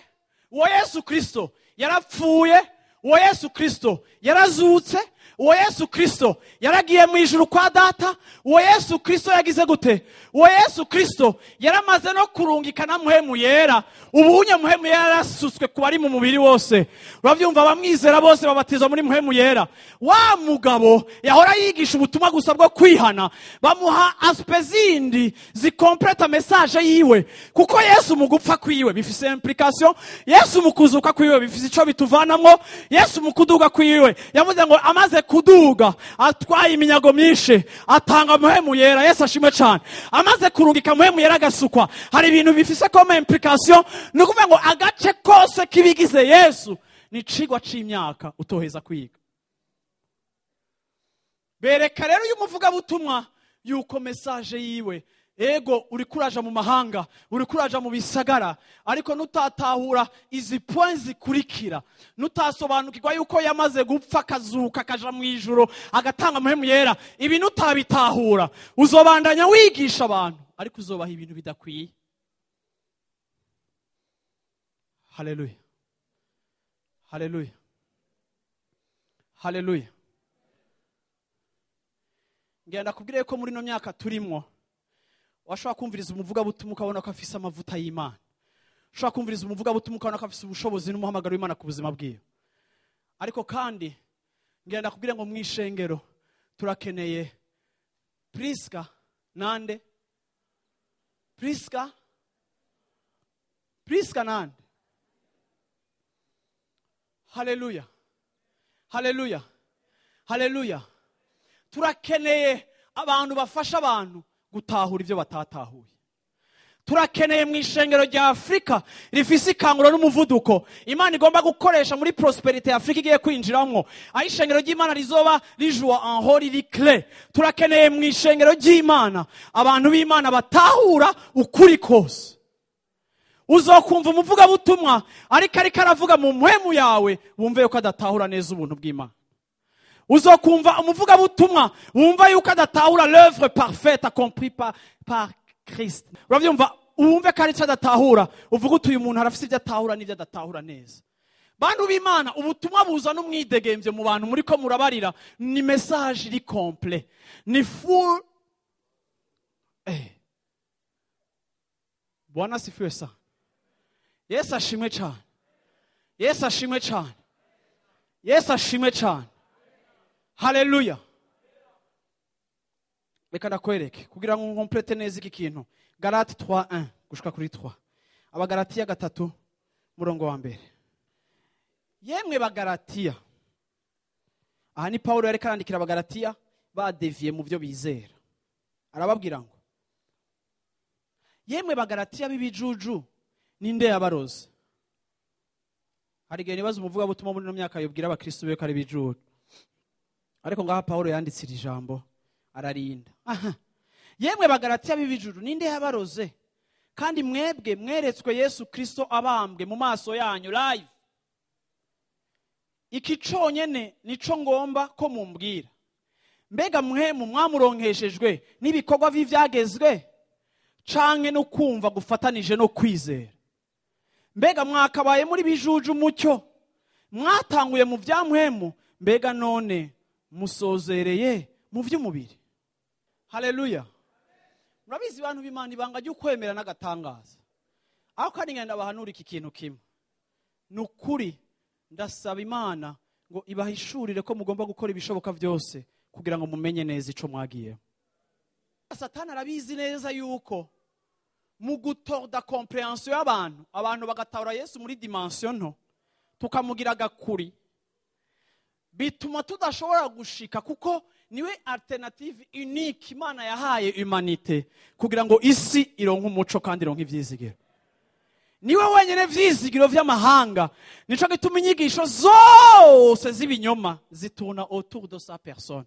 uwo Yesu Kristo yarapfuye, uwo Yesu Kristo yarazutse, uwo Yesu Kristo yaragiye mu ijuru kwa data, uwo Yesu Kristo yagize gute? Uwo Yesu Kristo yaramaze no kurungikana muhemu yera, ubunye muhemu yera yarasutswe ku bari mu mubiri wose. Uravyumva, abamwizera bose babatizwa muri muhemu yera. Wa mugabo yahora yigisha ubutumwa gusa bwo kwihana, bamuha aspezindi zikompleta message yiwe, kuko Yesu mu gupfa kwiwe bifise implication, Yesu mu kuzuka kwiwe bifise ico bituvanamwo, Yesu mu kuduga kwiwe yavuze ngo amaze kuduga atwaye iminyago myinshi atanga muhemu yera. Yesu ashimwe cyane. Amaze kurungika muhemu yera gasukwa, hari ibintu bifise comme implication, nukuvuga ngo agace kose kibigize Yesu ni cigwa c'imyaka utoheza kwiga. Bereka rero uyu muvuga butumwa yuko message yiwe, ego uri kuraja mu mahanga, uri kuraja mu bisagara, ariko nutatahura izi points zikurikira, nutasobanukirwa yuko yamaze gupfa kazuka kaja mu ijuru agatanga muhemu yera, ibi nutabitahura uzobandanya wigisha abantu ariko uzobaha ibintu bidakwiye. Haleluya, haleluya, haleluya. Ngenda kubwire ko muri no myaka turimwo washobora kumviriza umuvuga butumwa ukabona ko afise amavuta y'Imana, ushobora kumviriza umuvuga butumwa ukabona ko afise ubushobozi n'umuhamagaro w'Imana ku buzima bwiwe, ariko kandi ngenda kubwire ngo mwishengero turakeneye Priska nande, Priska nande. Haleluya, haleluya, haleluya. Turakeneye abantu bafasha abantu gutahura ibyo batatahuye. Turakeneye mu ishengero rya Afrika rifise ikanguro n'umuvuduko Imana igomba gukoresha muri prosperity ya Afrika igiye kwinjiramwo, aho ishengero ry'Imana rizoba rijua en hori riclé. Turakeneye mu ishengero ry'Imana abantu b'Imana batahura ukuri kose. Uzokumva umuvuga butumwa ariko aravuga mu muhemu yawe, wumve yuko adatahura neza ubuntu bw'Imana. Uzokumva umuvuga butumwa wumva yuko adatahura l'œuvre parfaite accomplie par Kristo. Uravyumva, wumve ko ari cyo adatahura, uvuga uti uyu muntu arafise ibyo atahura n'ibyo adatahura neza. Bantu b'Imana, ubutumwa buza n'umwidegemvye mu bantu muri ko murabarira, ni message iri complet, ni full. Bwana sifiwe sana. Yesu ashimwe cyane, Yesu ashimwe cyane, Yesu ashimwe cyane. Haleluya. Reka ndakwereke kugira ngo nkomplete neza iki kintu. Galate 3:1 gushika kuri 3. Abagalatiya 3 murongo wa mbere. Yemwe bagalatiya. Aha ni Paulo yareka arandikira abagalatiya badeviye mu byo bizera. Arababwira ngo yemwe bagalatiya bibijuju ninde yabaroze. Hari gihe nibaza umuvuga butumwa muri no myaka yobwira abakristo be ko ari bijuju. Ariko ngaha Paulo yanditse iri jambo ararinda. Yemwe bagalatiya b'ibijuru ninde yabaroze, kandi mwebwe mweretswe Yesu Kristo abambwe mu maso yanyu live. Iki conyene nico ngomba ko mumbwira. Mbega muhemu mwamuronkeshejwe n'ibikorwa vy'ivyagezwe canke no kumva gufatanije no kwizera? Mbega mwakabaye muri bijuju mucyo, mwatanguye mu vya muhemu, mbega none musozereye mu vy'umubiri. Haleluya. Murabizi abantu b'Imana ibanga ryo kwemera n'agatangaza. Aho kandi ngenda bahanura iki kintu kimwe. Nukuri ndasaba Imana ngo ibahishurire ko mugomba gukora ibishoboka byose kugira ngo mumenye neza ico mwagiye. Satani arabizi neza yuko mu gutorda comprehension y'abantu, abantu bagatahura Yesu muri dimension nto, tukamugira gakuri, bituma tudashobora gushika, kuko niwe alternative unique Imana yahaye humanité kugira ngo isi ironke umuco kandi ironke ivyizigiro. Niwe wenyene vyizigiro vy'amahanga. Nico gituma inyigisho zose z'ibinyoma zituna autour de sa personne.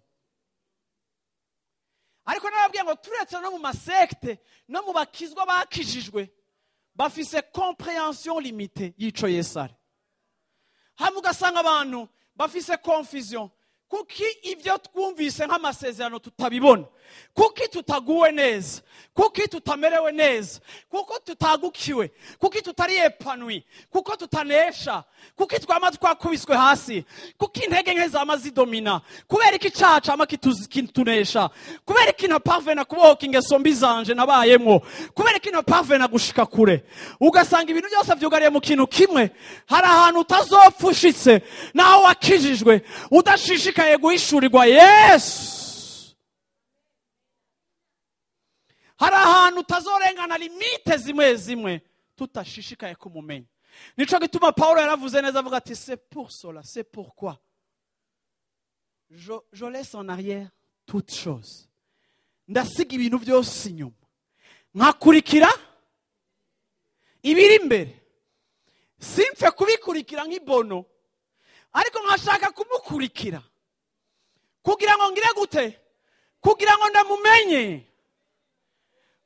Ariko narabwiye ngo turetse no mu masekte no mu bakizwa bakijijwe bafise comprehension limitée y'ico Yesu ari. Hamwe ugasanga abantu bafise confusion kuki ivyo twumvise nk'amasezerano tutabibona. kuki tutaguwe neza, kuki tutamerewe neza, kuko tutagukiwe, kuki tutari epanui, kuko tutanesha, kuki twama twakubiswe hasi, kuki intege nke zama zidomina, kubera iki icaha cama kitunesha, kubera iki ntaparvena kubohoka ingeso mbi zanje nabayemwo, kubera iki ntaparvena gushika kure. Ugasanga ibintu byose vyugariye mu kintu kimwe. Hari ahantu utazopfa ushitse naho wakijijwe udashishikaye guhishurirwa Yesu. Hari ahantu utazorengana limite zimwe zimwe tutashishikaye kumumenya. Nico gituma Paulo yaravuze neza avuga ati c'est pour cela, c'est pourquoi je laisse en arrière toutes choses. Ndasiga ibintu byose inyuma, nkakurikira ibiri imbere. Simfe kubikurikira nk'ibono, ariko nkashaka kumukurikira kugira ngo ngire gute, kugira ngo ndamumenye.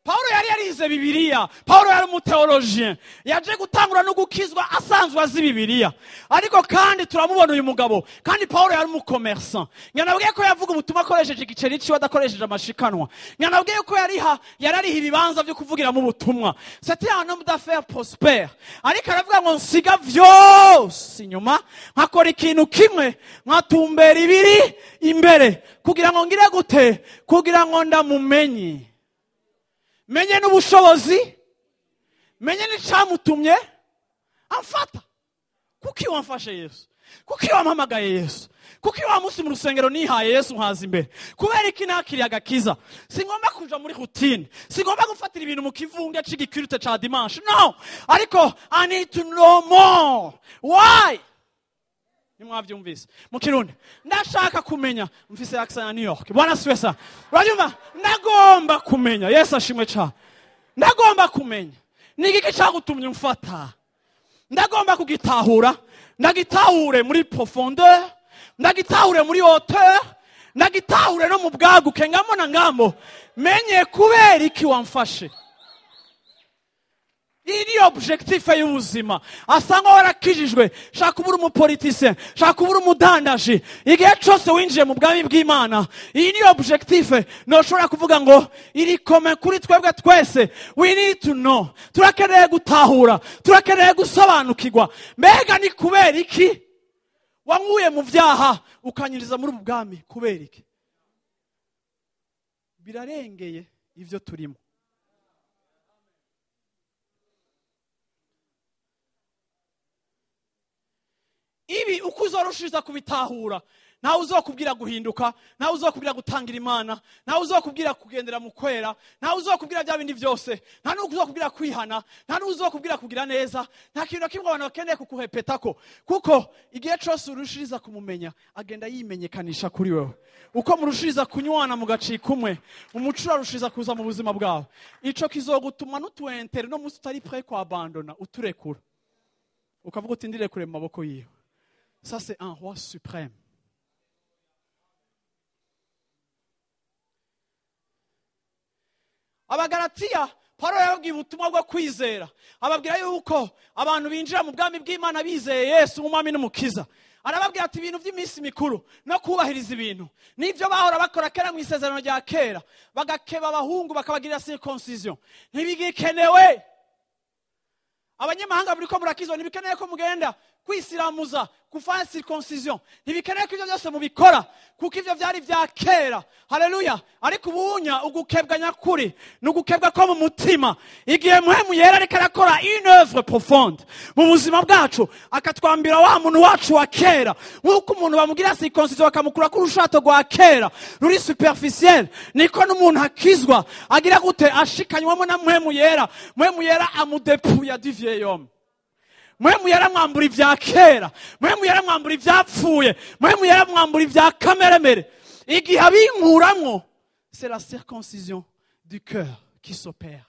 Paulo yari yarize Bibiliya, Paulo yari umuteologien, yaje gutangura no gukizwa asanzwe azi Bibiliya. Ariko kandi turamubona uyu mugabo, kandi Paulo yari umucommerçant. Nyanabwiye ko yavuga ubutumwa akoresheje igiceri ciwe adakoresheje amashikanwa. Nyanabwiye ko yarariha ibibanza byo kuvugira mu butumwa. C'était un homme d'affaires prospère. Ariko aravuga ngo nsiga vyose inyuma, nkakora ikintu kimwe, nkatumbera ibiri imbere, kugira ngo ngire gute, kugira ngo ndamumenye. Menye n'ubushobozi, menye n'icamutumye amfata. Kuki wamfashe Yesu? Kuki wampamagaye Yesu? Kuki wamusi mu rusengero nihaye Yesu nkaza imbere? Kubera iki nakiriye agakiza? Singomba kuja muri routine, singomba gufatira ibintu mu kivunge c'igikirute ca dimanche. No, ariko I need to know more. Why? Nimwavyumvise mu Kirundi, ndashaka kumenya. Mfise accent ya New York. Bwana siwesa. Uranyumva? Ndagomba kumenya. Yesu ashimwe cyane. Ndagomba kumenya nigiki cyagutumye umfata. Ndagomba kugitahura, ndagitahure muri profondeur, ndagitahure muri hauteur, ndagitahure no mu bwaguke ngamo na ngamo. Menye kubera iki wamfashe. Ini objectif y'ubuzima. Asanga warakijijwe, shaka kubura umupoliticien, shaka kubura umudandaji. Igihe cyose winjiye mu bwami bw'Imana, ini objectif no shobora kuvuga ngo iri kome kuri twebwe twese. We need to know. Turakeneye gutahura, turakeneye gusobanukirwa. Mbega ni kubera iki wanguye mu vyaha ukanyiriza muri ubwami? Kubera iki? Birarengeye ivyo turimo. Ibi ukuzorushiza kubitahura, ntawe uzokubwira guhinduka, ntawe uzokubwira gutangira Imana, ntawe uzokubwira kugendera mu kwera, ntawe uzokubwira bya bindi byose, nta n'uzokubwira kwihana, nta n'uzokubwira kugira neza. Nta kintu kimwe abantu bakeneye kukuhepetako, kuko igihe cyose urushiriza kumumenya agenda yimenyekanisha kuri wewe. Uko murushiriza kunywana mu gacika umwe, umucura rushiriza kuza mu buzima bwawe. Ico kizogutuma n'utuentere no musi utari prêt kwa abandona, uturekura, ukavuga uti ndirekure mu maboko yiwe. Ça, c'est un roi suprême. Abagalatiya, Paulo yababwiye ubutumwa bwo kwizera. Ababwira yuko abantu binjira mu bwami bw'Imana bizeye Yesu umwami n'umukiza. Arababwira ati ibintu by'iminsi mikuru no kubahiriza ibintu nivyo bahora bakora kera mu isezerano rya kera. Bagakeba abahungu bakabagirira circoncision. Ntibigikenewe. Abanyamahanga buriko murakizwa, ntibikeneye ko mugenda kwisiramuza, kufanya circoncision. Ntibikeneye ko ivyo byose mubikora, kuko ivyo vyari vya kera. Haleluya. Ariko ubunya ugukebwa nyakuri, n'ugukebwa ko mu mutima. Igihe Mpwemu Yera ariko arakora une œuvre profonde mu buzima bwacu, akatwambira wa muntu wacu wa kera. Nk'uko umuntu bamugira circoncision bakamukura ku rushato rwa kera ruri superficiel, niko n'umuntu akizwa agira gute, ashikanywamo na Mpwemu Yera. Mpwemu Yera amudepuya du vieil homme. Mpwemu Yera mwambura ivya kera, Mpwemu Yera mwambura ivyapfuye, Mpwemu Yera mwambura ivya kameremere. Igihe abinkuramwo, c'est la circoncision du cœur qui s'opère.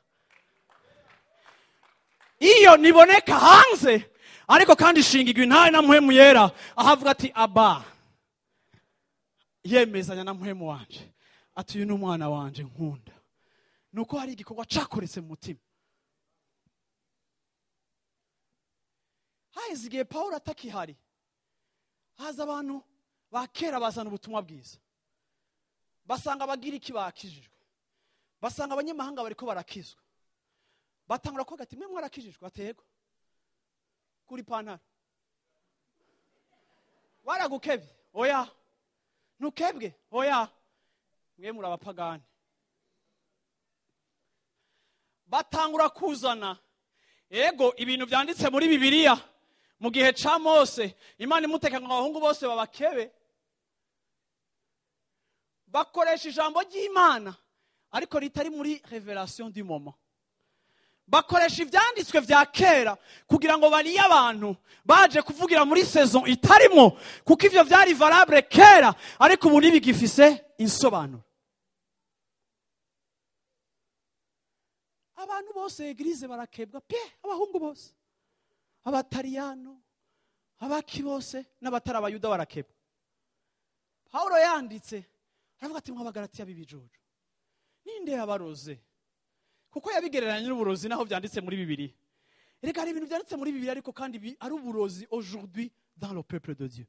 Iyo niboneka hanze, ariko kandi shingirwa intahe na Mpwemu Yera, ahavuga ati aba, yemezanya na Mpwemu wanje ati uyu ni umwana wanje nkunda. Nuko hari igikorwa cakoretse mu mutima. Haize igihe Paulo atakihari, haza abantu bakera bazana ubutumwa bwiza. basanga abagira iki bakijijwe, basanga abanyamahanga bariko barakizwa, batangura kuvuga ati mwe mwarakijijwe atego kuri pantaro baragukebye oya ntukebwe oya mwe muri abapagani. Batangura kuzana ego ibintu byanditse muri Bibiliya mu gihe ca Mose, Imana imuteka ngo abahungu bose babakebe, bakoresha ijambo ry'Imana ariko ritari muri revelation du moment. Bakoresha ivyanditswe vya kera kugira ngo bariye abantu baje kuvugira muri saison itarimo, kuko ivyo vyari valable kera ariko ubu nibigifise insobanuro. Abantu bose eglise barakebwa pe, abahungu bose, abatariyano, abaki bose n'abatari abayuda barakebwa. Paulo yanditse aravuga ati mw'Abagalatiya b'ibijuju ninde yabaroze, kuko yabigereranya n'uburozi naho byanditse muri Bibiliya. Erega hari ibintu byanditse muri Bibiliya ariko kandi ari uburozi aujourd'hui dans le peuple de Dieu.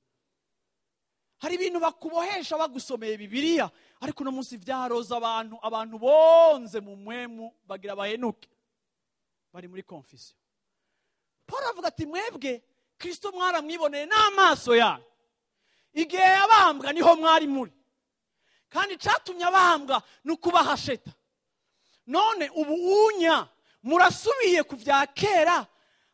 Hari ibintu bakubohesha bagusomeye Bibiliya ariko no munsi vyaroza abantu bonze mu mwemu bagira bahenuke bari muri confusion. Paulo avuga ati mwebwe Kristo mwaramwiboneye n'amaso yanyu igihe yabambwa niho mwari muri, kandi catumye abambwa n'ukubahasheta. None ubu unya murasubiye ku vya kera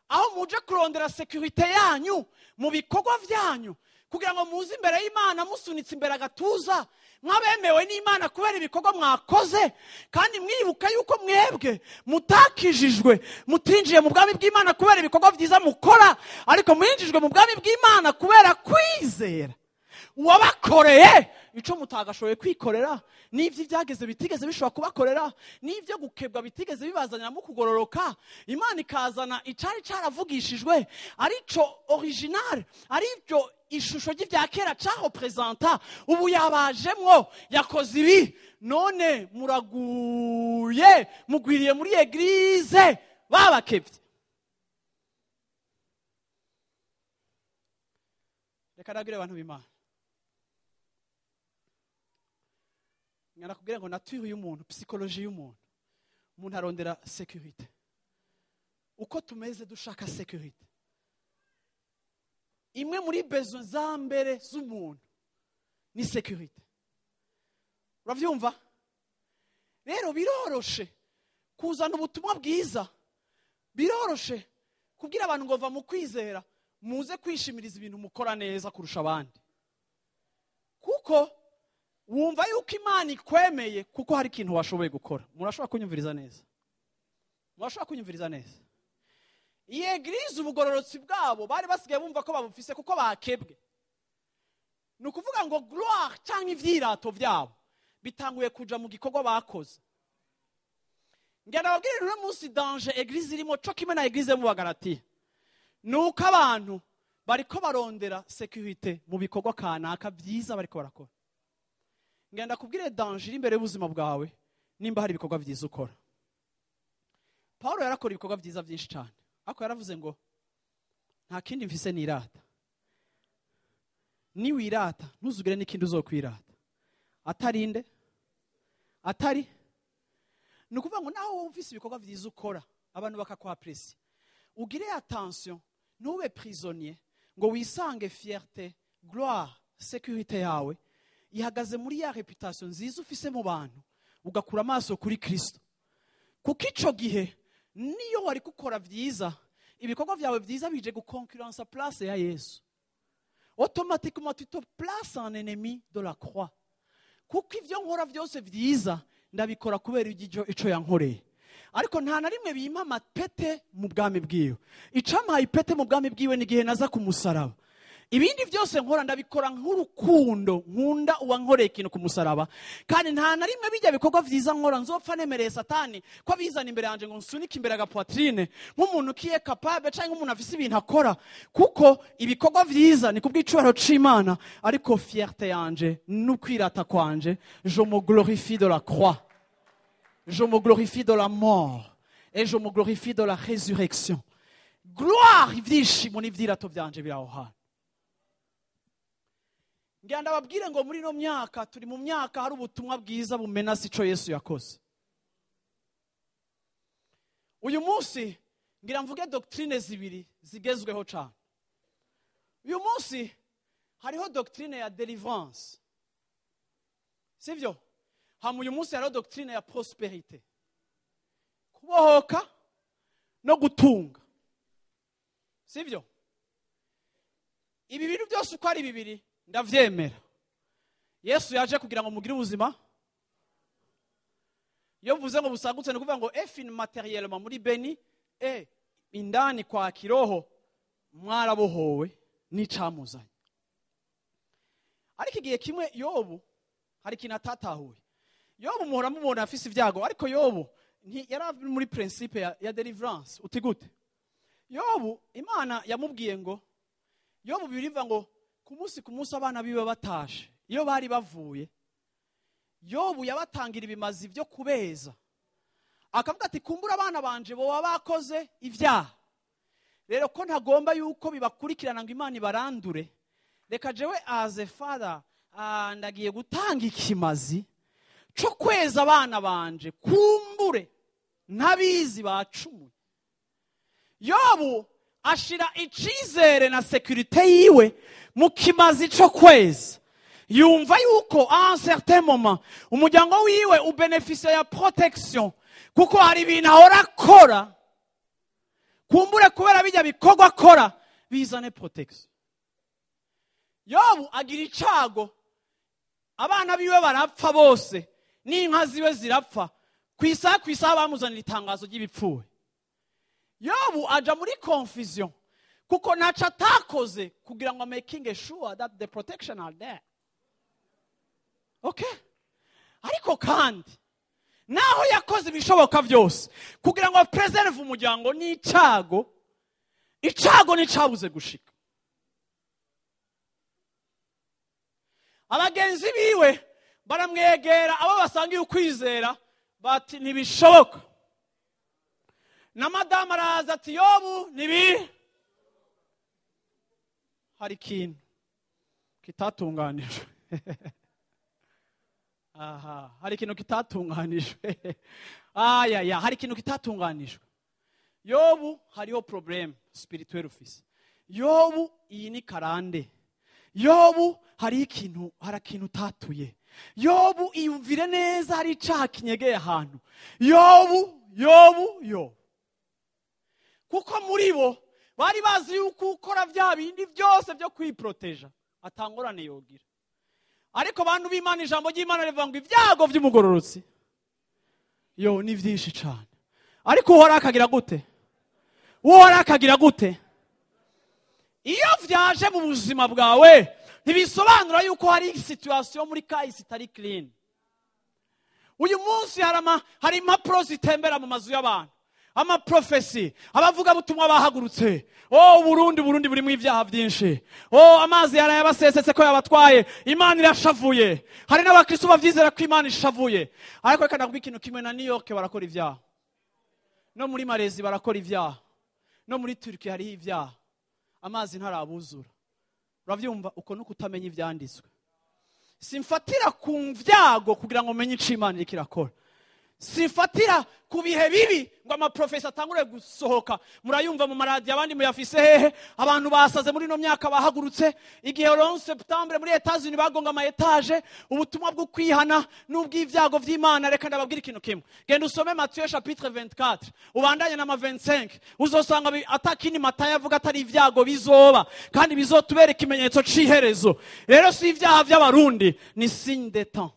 aho muje kurondera security yanyu mu bikorwa vyanyu kugira ngo muze imbere y'Imana musunitse imbere agatuza mwabemewe n'Imana kubera ibikorwa mwakoze, kandi mwibuka yuko mwebwe mutakijijwe mutinjiye mu bwami bw'Imana kubera ibikorwa vyiza mukora, ariko mwinjijwe mu bwami bw'Imana kubera kwizera uwabakoreye ico mutagashoboye kwikorera, n'ivyo ivyageze bitigeze bishobora kubakorera, n'ivyo gukebwa bitigeze bibazanira mu kugororoka. Imana ikazana icari caravugishijwe arico original, arivyo ishusho ry'ivya kera caho presenta, ubu yabajemwo yakoze ibi, none muraguye mugwiriye muri eglise babakevye. Reka nabwire abantu b'Imana, ngana kubwira ngo nature y'umuntu, psychologie y'umuntu, umuntu arondera sécurité. Uko tumeze dushaka sécurité, imwe muri besoin za mbere z'umuntu ni sécurité. Uravyumva? Rero biroroshe kuzana ubutumwa bwiza, biroroshe kubwira abantu ngo va mu kwizera muze kwishimiriza ibintu mukora neza kurusha abandi, kuko wumva yuko Imana ikwemeye kuko hari ikintu washoboye gukora. Murashobora kunyumviriza neza? Murashobora kunyumviriza neza? Iyi eglise ubugororotsi bwabo bari basigaye bumva ko babufise kuko bakebwe. Ni ukuvuga ngo gloire cyangwa ivyirato vyabo bitanguye kuja mu gikorwa bakoze. Ngenda babwire uno munsi danger eglise irimo cyo kimwe na eglise mu Bagalatiya, nuko abantu bariko barondera sécurité mu bikorwa kanaka vyiza bariko barakora. Ngenda kubwire danger imbere y'ubuzima bwawe nimba hari ibikorwa vyiza ukora. Paulo yarakora ibikorwa vyiza byinshi cyane, ariko yaravuze ngo nta kindi mfise nirata. Ni wirata ntuzugire n'ikindi uzokwirata atarinde atari. Ni ukuvuga ngo naho wowe ufise ibikorwa vyiza ukora abantu bakakwapresi, ugire attention ntube prisonnier ngo wisange fierté, gloire, sécurité yawe ihagaze muri ya reputation nziza ufise mu bantu, ugakura amaso kuri Kristo. Kuko ico gihe niyo wari gukora vyiza, ibikorwa vyawe vyiza bije gukonkurrensa place ya Yesu, automatiquement tu te places en ennemi de la croix. Kuko ivyo nkora vyose vyiza ndabikora kubera ico yankoreye, ariko nta na rimwe bimpa amapete mu bwami bwiwe. Icampaye ipete mu bwami bwiwe ni igihe naza ku musaraba. Ibindi byose nkora ndabikora nk'urukundo, nkunda uwankoreye ikintu ku musaraba, kandi nta na rimwe bijya bikorwa vyiza nkora nzopfa nemereye Satani ko bizana imbere yanje ngo nsunike imbere ga poitrine nk'umuntu kiye capable cyangwa umuntu afise ibintu akora, kuko ibikorwa vyiza ni kubw'icubahiro c'Imana, ariko fierté yanje n'ukwirata kwanje, je me glorifie de la croix, je me glorifie de la mort et je me glorifie de la résurrection. Gloire ivyishimo n'ivyirato vyanje biraho hano. ngira ndababwire ngo muri no myaka turi mu myaka hari ubutumwa bwiza bumenasi ico Yesu yakoze. Uyu munsi ngira mvuge doctrine zibiri zigezweho cyane. Uyu munsi hariho doctrine ya deliverance. Sivyo? Hamu uyu munsi hariho doctrine ya prosperite. Kubohoka no gutunga. Sivyo? Ibi bintu byose uko ari bibiri ndavyemera. Yesu yaje kugira ngo mugire ubuzima. Iyo mvuze ngo busagutse no kuvuga ngo efin materiellement muri beni indani kwa kiroho mwarabohowe n'icamuzanye. Ariko igihe kimwe Yobu hari ikintu atatahuye. Yobu muhora mubona afise ivyago, ariko Yobu yari muri principe ya deliverance. Uti gute? Yobu Imana yamubwiye ngo Yobu biriva ngo ku munsi abana biwe batashe, iyo bari bavuye Yobu yabatangira ibimazi byo kubeza. Akavuga ati kumbura abana banje bo bakoze ivyaha. Rero ko ntagomba yuko bibakurikirana ngo Imana ibarandure. Reka jewe as a father ndagiye gutanga ikimazi cyo kweza abana banje kumbure ntabizi bacumuye. Yobu ashira icizere na securite yiwe mu kimazi cyo kweza. Yumva yuko à un certain moment umuryango wiwe ubeneficia ya protection kuko hari ibintu ahora akora kumbure kubera bijya bikorwa akora bizane protection. Yobu agira icago abana biwe barapfa bose n'inka ziwe zirapfa kwisa bamuzanira itangazo ry'ibipfuwe. Yobu aja muri confusion kuko naca atakoze kugira ngo making sure that the protection are there. Okay? Ariko kandi naho yakoze ibishoboka byose kugira ngo preserve umuryango n'icago nicabuze gushika. Abagenzi biwe baramwegera abo basangiye ukwizera bati ntibishoboka. Na madama araza ati Yobu nibi hari ikintu kitatunganijwe. Hari ikintu kitatunganijwe. Hari ikintu kitatunganijwe. Yobu hariho problem spirituel ufise. Yobu iyi ni karande. Yobu hari ikintu tatuye. Yobu iyumvire neza hari icaha kinyegeye ahantu. Yobu kuko muri bo bari bazi yuko ukora vya bindi byose byo kwiproteja atangorane yogira. Ariko bantu b'Imana ijambo ry'Imana rivuga ngo ibyago by'umugororotsi ni vyinshi cyane. Ariko uhora akagira gute? Iyo vyaje mu buzima bwawe ntibisobanura yuko hari situation muri kahise itari clean. Uyu munsi hari impapuro zitembera mu mazu y'abantu, amaprofesi, abavuga butumwa bahagurutse. Burundi burimo ibyaha byinshi. Amazi yarayabasesetse ko yabatwaye. Imana irashavuye. Hari n'abakristo bavyizera ko Imana ishavuye. Ariko reka ndakubwira ikintu kimwe, na New York barakora ibyaha, no muri Malezi barakora ibyaha, no muri Turkey hari ibyaha. Amazi ntarabuzura. Uravyumva uko nuko utamenya ivyanditswe. Simfatira ku vyago kugira ngo menye ico Imana ikirakora. Sifatira ku bihe bibi ngo amaprofesi atangure gusohoka. Murayumva mu maradiyo abandi muyafise hehe. Abantu basaze muri no myaka bahagurutse igihe 11 Septembre muri Etats-Unis bagonga ama etage ubutumwa bwo kwihana n'ubw'ivyago vy'Imana. Reka ndababwira ikintu kimwe, genda usome Matthieu chapitre 24 ubandanye na 25 uzosanga atakini Matayo avuga atari ivyago bizoba kandi bizotubera ikimenyetso c'iherezo. Rero si ivyaha vy'abarundi, ni signe des temps.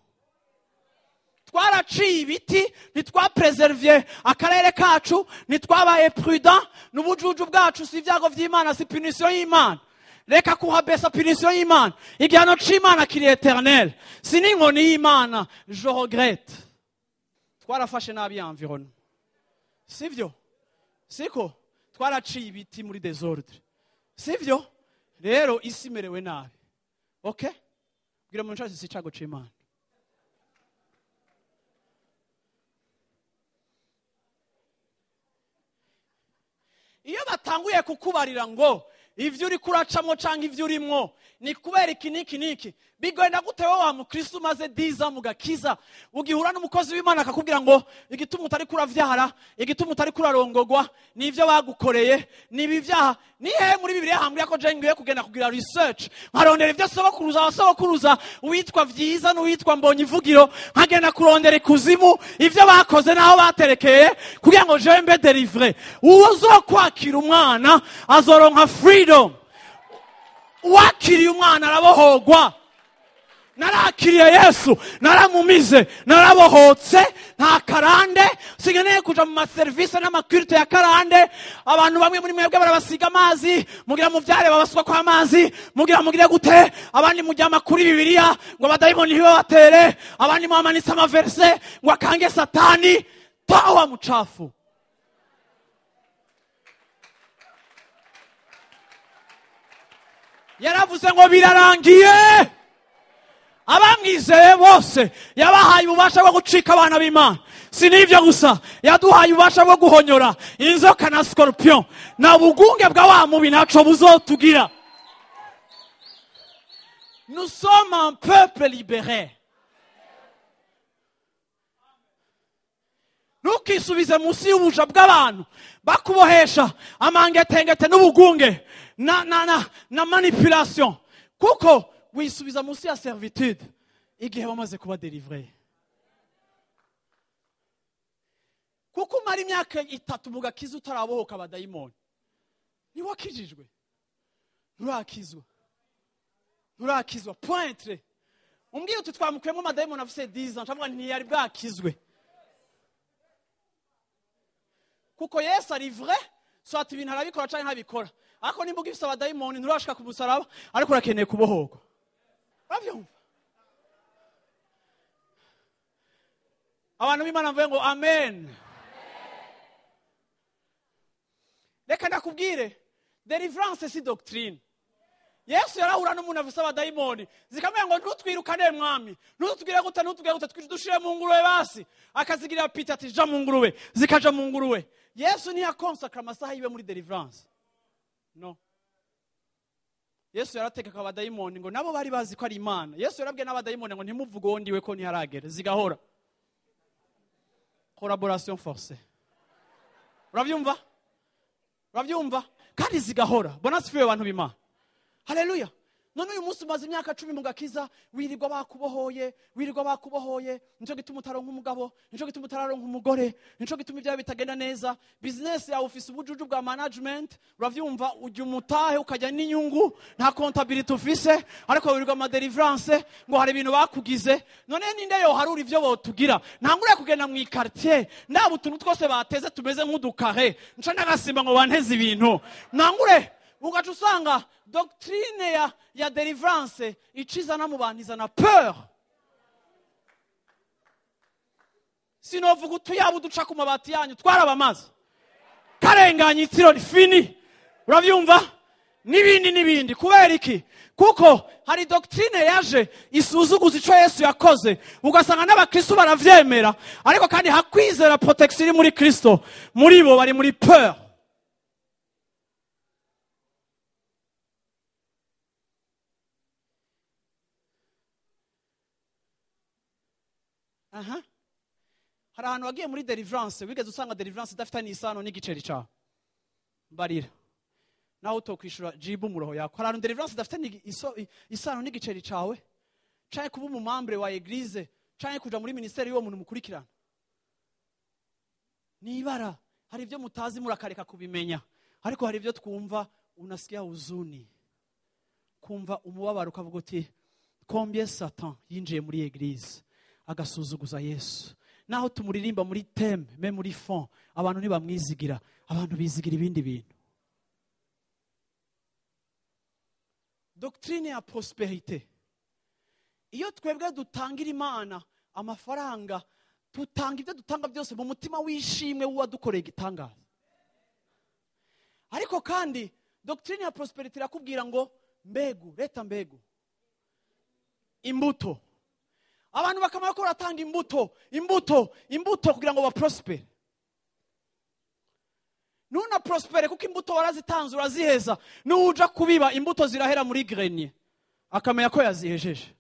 Twaraciye ibiti ntitwapreservye akarere kacu, ntitwabaye prudent n'ubujuju bwacu. Si ibyago vy'Imana, si punition y'Imana. Reka kuhabesa punition y'Imana. Igihano c'Imana kiri eternel, si n'inkoni y'Imana. Je regrette. Twarafashe nabi environnement, sivyo? Siko twaraciye ibiti muri desordre, sivyo? Rero isi merewe nabi. Okay? Bwira mu nshasi si icago c'Imana. Iyo batanguye kukubarira ngo ivyo uri kuracamwo canke ivyo urimwo ni kubera iki niki bigenda gute wowe wa mukristo umaze 10 mu gakiza ugihura n'umukozi w'Imana akakubwira ngo igituma utari kuravyara igituma utari kurarongogwa nivyo bagukoreye nibi vyaha nihe muri Bibiliya hambira ko je ngiye kugenda kugira research nkarondera ivyo sobakuruza uwitwa vyiza n'uwitwa mbonye ivugiro nkagenda kurondera ikuzimu ivyo bakoze naho baterekeye kugira ngo je mbe delivré uzokwakira umwana azoronka freedom wakiriye umwana arabohogwa narakiriye Yesu naramumize narabohotse nta karande singeneye kuja mu maservice n'amakurite ya karande abantu bamwe muri mwebwe barabasiga amazi mugira mu vyare babasuka kwa amazi mugire gute abandi mujyama kuri Bibiliya ngo abadayimoni hiwe batere abandi mwamanitse amaverse ngo akange satani tawa muchafu yaravuze ngo birarangiye abamwizeye bose yabahaye ububasha bwo gucika abana b'Imana si n'ivyo gusa yaduhaye ububasha bwo guhonyora inzoka na scorpion na bugunge bwa wa mubi naco buzotugira nous sommes un peuple libéré ntukisubize munsi y'ubuja bw'abantu bakubohesha amangetengete n'ubugunge na manipulation kuko wisubiza munsi ya servitude igihe bamaze kuba délivré kuko umara imyaka 3 mu gakiza utarabohoka abadayimoni niwakijijwe nturakizwa pointre umbwiye utu twamukuyemo amadayimoni afise 10 ans ndavuga ntiyari bwakizwe kuko Yesu ari vrai soit ibintu arabikora canke ntabikora ariko nimbuga ifise abadayimoni nturashika kumusaraba ariko urakeneye kubohogwa Avyumva abantu b'Imana mvuye ngo amen reka ndakubwire deliverance si doctrine Yesu yarahura n'umuntu afise abadayimoni zikamenya ngo ntutwirukane mwami ntutugire gute dushire mu ngurube basi akazigira pita ati ja mu ngurube zikaja mu ngurube Yesu ni yakonsakra amasaha yiwe muri deliverance no Yesu yarategeka abadayimoni ngo nabo bari bazi ko ari Imana Yesu yarabwiye n'abadayimoni ngo ntimuvuge uwo ndiwe ko ntiharagera zigahora collaboration forcée uravyumva kandi zigahora bona sifiwe abantu b'Imana haleluya none uyu munsi umaze imyaka 10 mu gakiza wirirwa bakubohoye nico gituma utaronka umugabo nico gituma utararonka umugore nico gituma ibyawe bitagenda neza business yawe ufise ubujuju bwa management uravyumva ujya umutahe ukajya n'inyungu nta comptability ufise ariko wirirwa ama deliverance ngo hari ibintu bakugize none ninde yo haruri ivyo botugira ntangure kugenda mu quartier ndaba utuntu twose bateze tumeze nk'udukare nca ndagasimba ngo banteze ibintu ntangure ugaca usanga doctrine ya deliverance icizana mu bantu izana peur sinovuga utuyabo duca ku mabati yanyu twarabamaze karenganya itiro rifini uravyumva n'ibindi kubera iki kuko hari doctrine yaje isuzuguza ico Yesu yakoze ugasanga n'abakristo baravyemera ariko kandi hakwizera protection iri muri Kristo muri bo bari muri peur hari ahantu wagiye muri deliverance wigeze usanga deliverance idafitanye isano n'igiceri cawe barira naho utokwishura jibu muroho yako hari ahantu deliverance idafitanye isano n'igiceri cawe canke kuba umumambre wa eglise canke kuja muri ministeri y'uwo muntu mukurikirana nibara hari ivyo mutazi murakareka kubimenya ariko hari ivyo twumva unasikia huzuni kumva umubabaro ukavuga uti combien Satan yinjiye muri eglise agasuzuguza Yesu naho tumuririmba muri theme me muri fond abantu ntibamwizigira abantu bizigira ibindi bintu doctrine ya prosperité iyo twebwe dutangira Imana amafaranga tutanga ibyo dutanga byose mu mutima wishimwe w'uwadukoreye igitangaza ariko kandi doctrine ya prosperity irakubwira ngo leta mbegu imbuto abantu bakamara ko ratanga imbuto kugira ngo baprosper nuna prospere kuko imbuto warazitanze uraziheza, nuja kubiba imbuto zirahera muri grenier akamenya ko yazihejeje.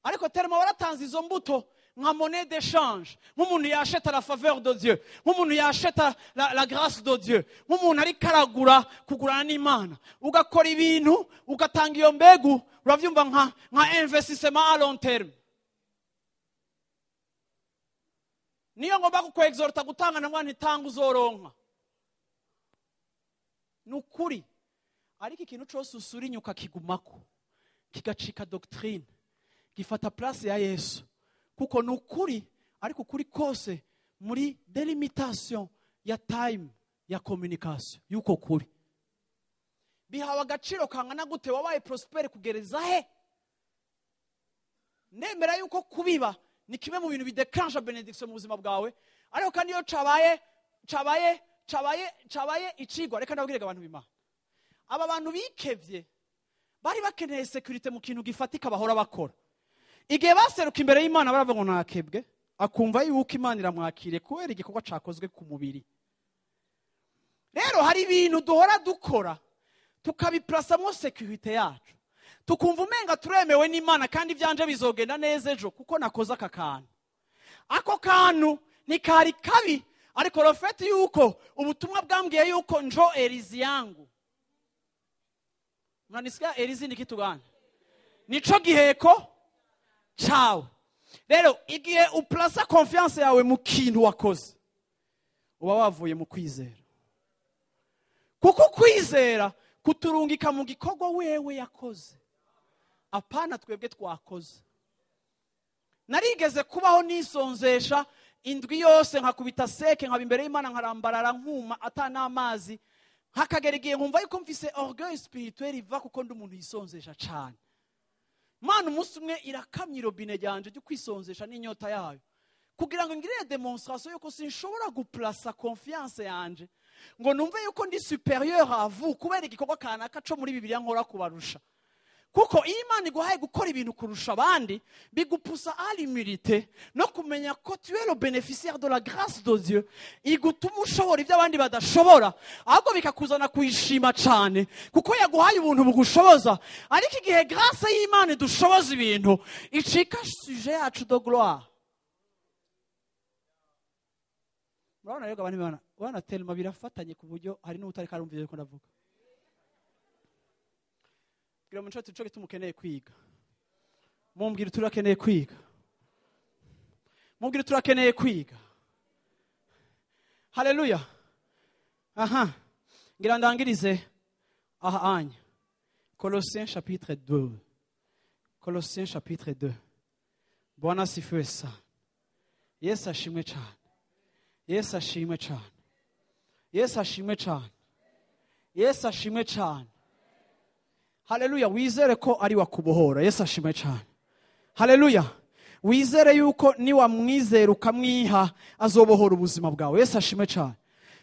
Ariko terima waratanze izo mbuto nka monnaie d'échange, nk'umuntu yacheta la faveur de Dieu, nk'umuntu yacheta la grâce de Dieu, nk'umuntu ari karagura kugurana n'Imana, ugakora ibintu ugatanga iyo mbegu, uravyumva nka investissement à long terme. Niyo ngomba kukwexhorta gutanga na mwana itanga uzoronka. Nukuri. Ariko ikintu cyose usura inyuka kigumako, kigacika doctrine, gifata place ya Yesu. Kuko nukuri, ariko ukuri kose muri delimitation ya time ya communication yuko kuri. Bihawe agaciro kangana gute wabaye prospere kugereza he? Nemera yuko kubiba ni kimwe mu bintu bidekanje benediction mu buzima bwawe, ariko kandi iyo cabaye icigwa. Reka ndabwirega abantu b'Imana, aba bantu bikevye bari bakeneye security mu kintu gifatika bahora bakora. Igihe baseruka imbere y'Imana baravuga ngo nakebwe, akumva yuko Imana iramwakiriye kubera igikorwa cakozwe ku mubiri. Rero hari ibintu duhora dukora tukabiplasamwo security yacu, tukumva umenga turemewe n'Imana kandi ivyanje bizogenda neza ejo kuko nakoze aka kantu. Ako kantu ni kari kabi, ariko rofeti yuko ubutumwa bwambwiye yuko njo erizi yangu. Mnanisikia erizi ni kitu gani? Nico giheko chawe. Rero igihe uplasa confiance yawe mu kintu wakoze, uba wavuye mu kwizera. Kuko kwizera kuturungika mu gikorwa wewe yakoze, apana twebwe twakoze. Narigeze kubaho nisonzesha indwi yose nkakubita seke, nkaba imbere y'Imana nkarambarara nkuma atana amazi, hakagera igihe nkumva yuko mfise orgueil spirituel iva kuko ndi umuntu yisonzesha cyane. Mana umunsi umwe irakamya irobine ryanje ryo kwisonzesha n'inyota yayo, kugira ngo ngirire demonstration yuko sinshobora guplasa confiance yanje ngo numve yuko ndi supérieur à vous kubera igikorwa kanaka co muri Bibiliya nkora kubarusha. Kuko Imana iguhaye gukora ibintu kurusha abandi, bigupusa à l'humilité no kumenya ko tu es le bénéficiaire de la grâce de Dieu, igutuma ushobora ibyo abandi badashobora, ahubwo bikakuzana kuyishima cyane kuko yaguhaye ubuntu bugushoboza. Ariko igihe grâce y'Imana idushoboza ibintu, icika sujet yacu de gloire. Murabona rero abantu b'Imana, wana telma birafatanye ku buryo hari n'utari karumviye ko ndavuga. Muco tuco tumukeneye kwiga. Mumbwira turakeneye kwiga. Mumbwira turakeneye kwiga. Haleluya. Aha. Ngira ndangirize aha anya. Colossiens chapitre 2. Colossiens chapitre 2. Bwana sifiwe sana. Yesu ashimwe cyane. Yesu ashimwe cyane. Yesu ashimwe cyane. Yesu ashimwe cyane. Haleluya. Wizere ko ari wakubohora. Yesu ashimwe cyane. Haleluya. Wizere yuko ni wamwizera ukamwiha azobohora ubuzima bwawe. Yesu ashimwe cyane.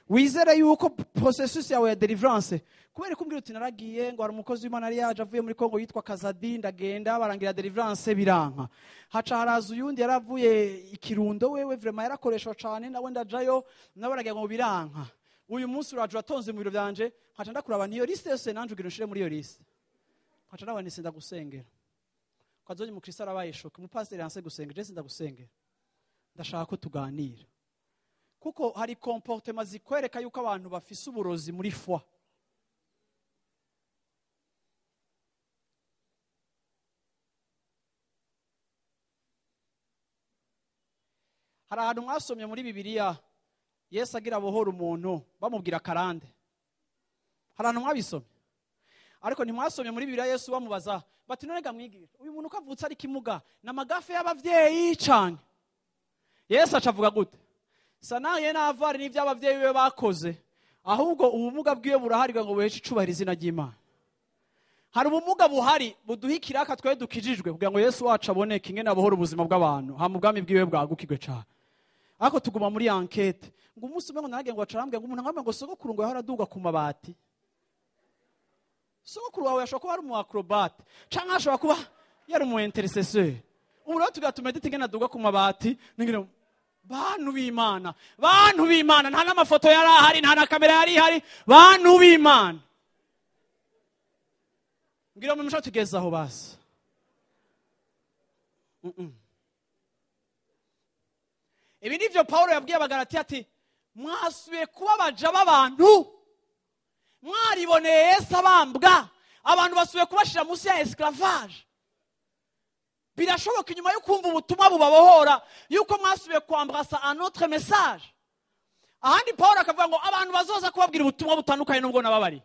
Wizere yuko processus yawe ya deliverance, kubera kumbwira uti naragiye ngo hari umukozi w'Imana ari yaje avuye muri Kongo yitwa Kazadi, ndagenda barangira deliverance biranka. Haca haraza uyundi yaravuye ikirundo, wewe vraiment yarakoreshwa cyane, nawe ndajayo nabaragiye ngo biranka. Uyu munsi uraje atonze mu biro byanje, haca ndakuraba niyo liste yose nanje ugira ushire muri iyo liste. Haca nawe nisinda gusengera. Kazonye mu Kristo arabaye shoka, umupasiteri yanse gusengera, je sinda gusengera. Ndashaka ko tuganira. Kuko hari comportement zikwereka yuko abantu bafise uburozi muri foi. Hari ahantu mwasomye muri Bibiliya Yesu agira abohora umuntu bamubwira karande. Hari ahantu mwabisomye. Ariko ntimwasomye muri Bibiliya Yesu bamubaza bati none ga mwigisha uyu muntu kavutse ari kimuga namagafe y'abavyeyi cyane. Yesu acavuga gute? Sanaye n'avari n'ivyo abavyeyi be bakoze, ahubwo ubumuga bwiwe buraharirwa ngo buheshe icubahiro izina ry'Imana. Hari ubumuga buhari buduhikira aka twe dukijijwe kugira ngo Yesu wacu aboneke ingene abohora ubuzima bw'abantu, ha mubwami bwiwe bwagukirwe cyane. Ariko tuguma muri enquête ngo umunsi umwe ngo narage ngo acarambwe ngo umuntu ngamwe ngo sogokuru ngo yahora duga ku mabati. Sogokuru wawe yashobora kuba ari umu acrobate canke ashobora kuba yari umu intercesseur. Umuntu tugatuma ditingena duga ku mabati ningire bantu b'Imana, bantu b'Imana, nta n'amafoto yari ahari, nta na kamera yari ihari, bantu b'Imana. Ngira mu misho tugeze aho basi. Ibi nivyo Paulo yabwiye abagalatiya ati, mwasubiye kuba abaja b'abantu, mwariboneye Yesu abambwa, abantu basubiye kubashira munsi ya esclavage. Birashoboka inyuma yo kumva ubutumwa bubabohora yuko mwasubiye kwambrasa un autre message. Ahandi Paulo akavuga ngo abantu bazoza kubabwira ubutumwa butandukanye n'ubwo nababari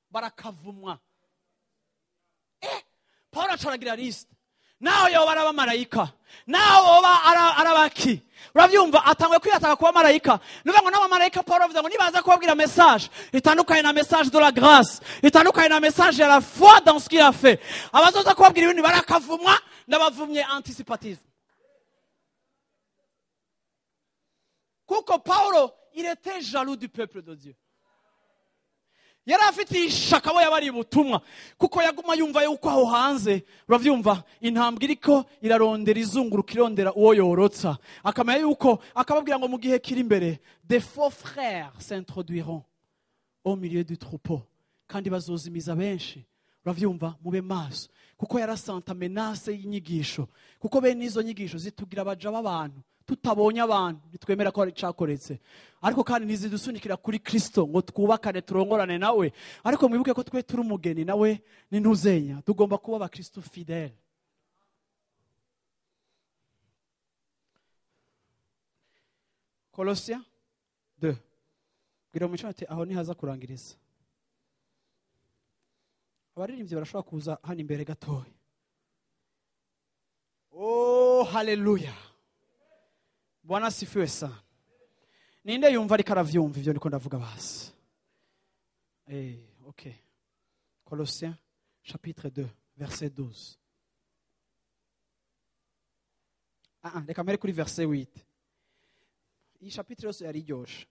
barakavumwa. Paulo acaragira liste. Naho yoba araba marayika, naho yoba arabaki. Uravyumva atangwe kwiyataka kuba marayika. Nuvuga ngo n'abamarayika Paulo avuga ngo nibaza kubabwira message itandukanye na message de la grâce, itandukanye na message ya la foi dans ce qu'il a fait. Abazoza kubabwira ibintu barakavumwa, ndabavumye anticipative. Kuko Paulo il était jaloux du peuple de Dieu. Yari afite ishaka bo yabari ubutumwa kuko yaguma yumva yuko aho hanze uravyumva intambwe iriko irarondera izunguruka irondera uwo yorotsa akamenya yuko akababwira ngo mu gihe kiri imbere des faux frères s'introduiront au milieu du troupeau kandi bazozimiza benshi. Uravyumva mube maso kuko yarasanta menace y'inyigisho kuko bene izo nyigisho zitugira abaja b'abantu tutabonye abantu bitwemera ko ari cakoretse ariko kandi ntizidusunikira kuri Kristo ngo twubakane turongorane nawe ariko mwibuke ko twe turi umugeni nawe n'intuzenya tugomba kuba aba Kristo fidèle. Colossiens 2 bwira mu cyate aho ni haza kurangiriza. Abaririmbyi barashobora kuza hano imbere gatoya. Oh haleluya. Bwana sifiwe sana. Ninde yumva ariko aravyumva ivyo ndiko ndavuga basi. OK. Colossiens chapitre 2 verset 12. Reka mbere kuri verset 8. Iyi chapitre yose yari ryoshe.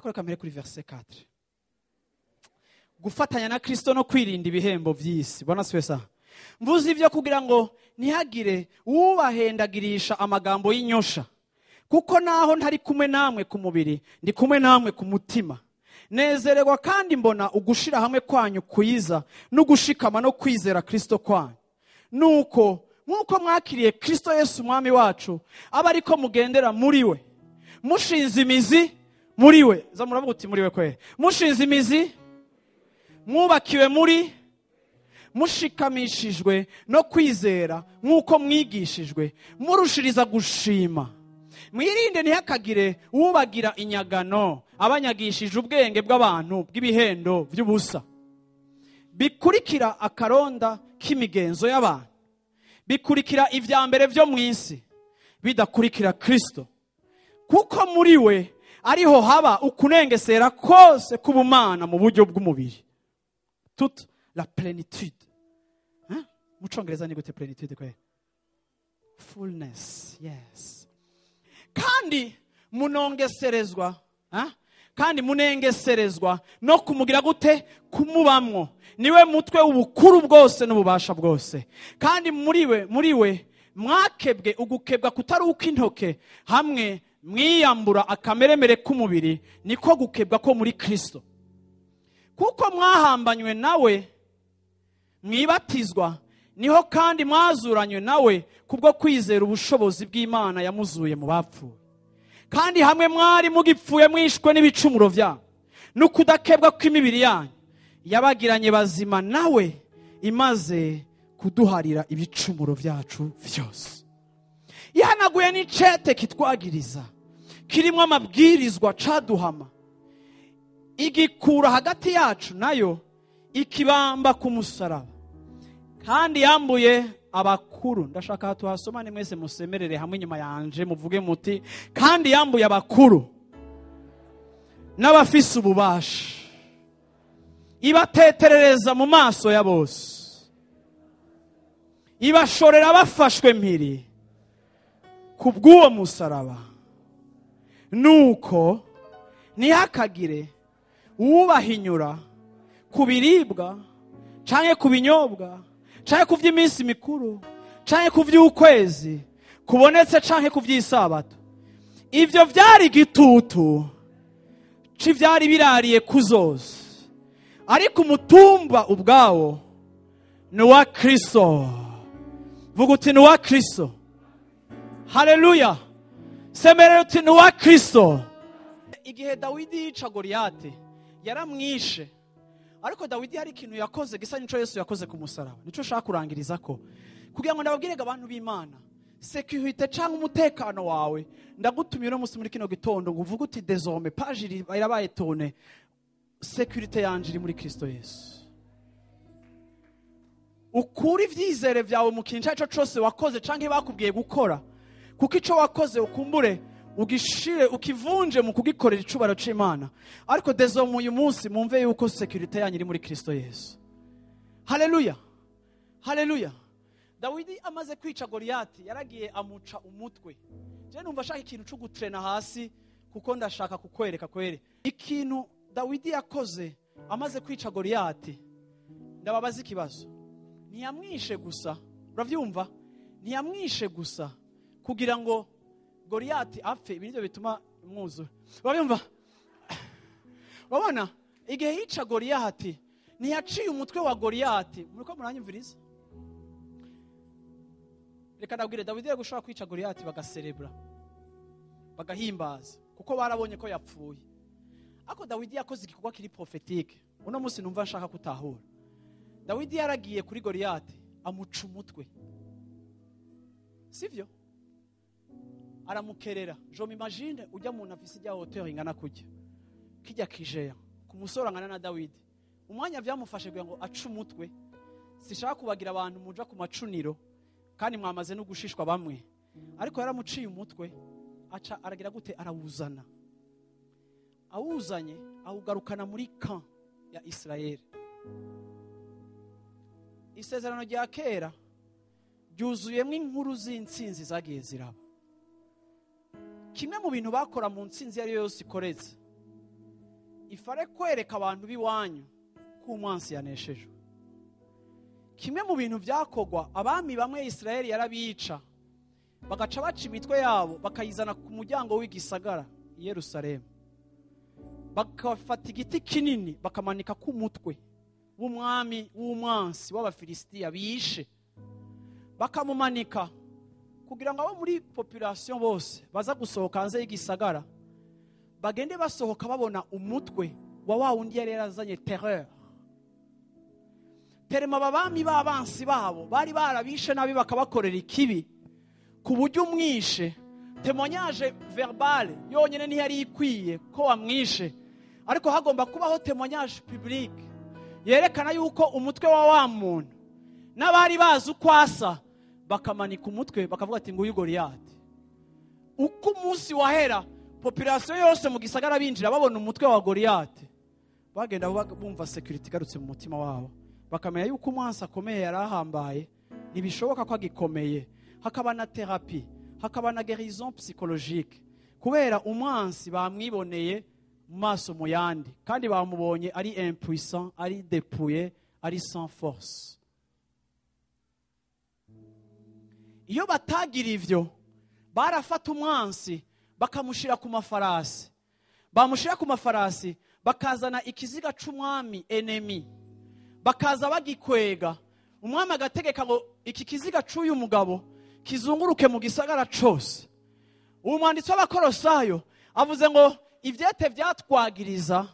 Reka mbere kuri verset 4. Gufatanya na Kristo no kwirinda ibihembo vy'isi. Bwana sifiwe sana. Mvuze ivyo kugira ngo ntihagire ubahendagirisha amagambo y'inyosha kuko naho ntari kumwe namwe ku mubiri ndi kumwe namwe ku mutima. Nezererwa kandi mbona ugushira hamwe kwanyu kuyiza no gushikama no kwizera Kristo kwanyu. Nuko nkuko mwakiriye Kristo Yesu umwami wacu aba ariko mugendera muri we mushinze imizi muri we. Zamuravuga uti muri we kwere. Mushinze imizi mwubakiwe muri mushikamishijwe no kwizera nkuko mwigishijwe murushiriza gushima. Mwirinde ntihakagire ubagira inyagano abanyagishije ubwenge bw'abantu bw'ibihendo by'ubusa bikurikira akaronda k'imigenzo y'abantu bikurikira ivyambere vyo mw'isi bidakurikira Kristo kuko muri we ariho haba ukunengesera kose kubumana mu buryo bw'umubiri toute la plénitude. Mu Congereza ni gute plénitude kwe? Fullness, yes. Kandi munongeserezwa, kandi munengeserezwa no kumugira gute? Kumubamwo. Niwe mutwe w'ubukuru bwose n'ububasha bwose. Kandi muri we mwakebwe ugukebwa kutari ukw'intoke hamwe mwiyambura akameremere k'umubiri niko gukebwa ko muri Kristo. Kuko mwahambanywe nawe mwibatizwa niho kandi mwazuranywe nawe kubwo kwizera ubushobozi bw'Imana yamuzuye mu bapfuye. Kandi hamwe mwari mugipfuye mwishwe n'ibicumuro byanyu no kudakebwa kw'imibiri yanyu yabagiranye bazima nawe imaze kuduharira ibicumuro byacu byose. Yahanaguye n'icete kitwagiriza kirimo amabwirizwa caduhama igikura hagati yacu nayo ikibamba ku musaraba. Kandi yambuye abakuru. Ndashaka hatu hasomane mwese musemerere hamwe nyuma yanje muvuge muti kandi yambuye abakuru n'abafise ububasha ibateterereza mu maso ya bose ibashorera bafashwe mpiri kubw'uwo musaraba. Nuko ntihakagire ubahinyura ku biribwa canke ku binyobwa canke ku vy'iminsi mikuru canke ku vy'ukwezi kubonetse canke ku vy'isabato. Ivyo vyari igitutu c'ivyari birariye kuzoza, ariko umutumba ubwawo ni uwa Kristo. Vuga uti ni uwa Kristo. Haleluya. Semerera uti ni uwa Kristo. Igihe Dawidi yica Goliyati yaramwishe, ariko Dawidi hari ikintu yakoze gisa nico Yesu yakoze ku musaraba. Nico ushaka kurangiriza ko kugira ngo ndababwire abantu b'Imana, sécurité cyangwa umutekano wawe, ndagutumye no musi muri kino gitondo ngo uvuge uti désormais page irabaye tone, sécurité yanje iri muri Kristo Yesu. Ukuri ivyizere vyawe mu kintu cyaco cyose wakoze canke bakubwiye gukora, kuko ico wakoze ukumbure ugishire ukivunje mu kugikorera icubaro c'Imana, ariko désormais uyu munsi mumve yuko sécurité yanyu iri muri Kristo Yesu. Haleluya, haleluya. Dawidi amaze kwica Goliyati yaragiye amuca umutwe. Je numva ashaka ikintu cyo gutrena hasi kuko ndashaka kukwereka kwere ikintu Dawidi yakoze amaze kwica Goliyati. Ndababaza ikibazo, ntiyamwishe gusa, uravyumva? Ntiyamwishe gusa kugira ngo Goliyati apfe, ibintu bituma mwuzura, uravyumva? Wabona igihe yica Goliyati ntiyaciye umutwe wa Goliyati. Muriko muranyumviriza? Reka ndabwire, Dawidi yagushobora kwica Goliyati bagaserebra, bagahimbaza kuko barabonye ko yapfuye. Ako Dawidi yakoze igikorwa kiri prophetique. Uno munsi numva nshaka kutahura. Dawidi yaragiye kuri Goliyati amuca umutwe, sivyo? Aramukerera. Je m'imagine ujya mu nafisi ya hauteur ingana kujya kijya kijeya kumusorangana na Dawidi. Umwanya vyamufashe kugira ngo aca umutwe. Sishaka kubagira abantu muja ku macuniro kandi mwamaze no gushishwa bamwe, ariko yaramuciye umutwe, aca aragira gute? Arawuzana. Awuzanye awugarukana muri camp ya Israeli. Isezerano rya kera ryuzuyemwe inkuru z'intsinzi zagiye ziraba. Kimwe mu bintu bakora mu ntsinzi yari yose ikoreze, ifare kwereka abantu biwanyu ko umwansi yaneshejwe. Kimwe mu bintu byakogwa, abami bamwe Israeli yarabica, bagaca baca imitwe yabo bakayizana ku muryango w'igisagara i Yerusalemu, bakafata igiti kinini bakamanika ku mutwe w'umwami w'umwansi w'Abafilisitiya bishe, bakamumanika kugira ngo abo muri population bose baza gusohoka hanze y'igisagara bagende basohoka babona umutwe wa wa wundi yari yarazanye terreur. Terema babami b'abansi babo bari barabishe nabi bakabakorera ikibi ku buryo umwishe témoignage verbale yonyene ntiyari ikwiye ko wamwishe, ariko hagomba kubaho témoignage public yerekana yuko umutwe wa muntu n'abari bazi uko asa bakamanika umutwe bakavuga ati nguyu Goliyati. Uko umunsi wahera population yose mu gisagara binjira babona umutwe wa Goliyati, bagenda bumva security garutse mu mutima wabo, bakamenya yuko umwansi akomeye yarahambaye, ntibishoboka ko agikomeye. Hakaba na therapie, hakaba na guérison psychologique, kubera umwansi bamwiboneye mu maso mu yandi kandi bamubonye ari impuissant, ari dépouillé, ari sans force. Iyo batagira ivyo, barafata umwansi bakamushira ku mafarasi, bamushira ku mafarasi bakazana ikiziga c'umwami enemy, bakaza bagikwega, umwami agategeka ngo iki kiziga c'uyu mugabo kizunguruke mu gisagara cose. Umwanditsi w'Abakolosayo avuze ngo ivyete vyatwagiriza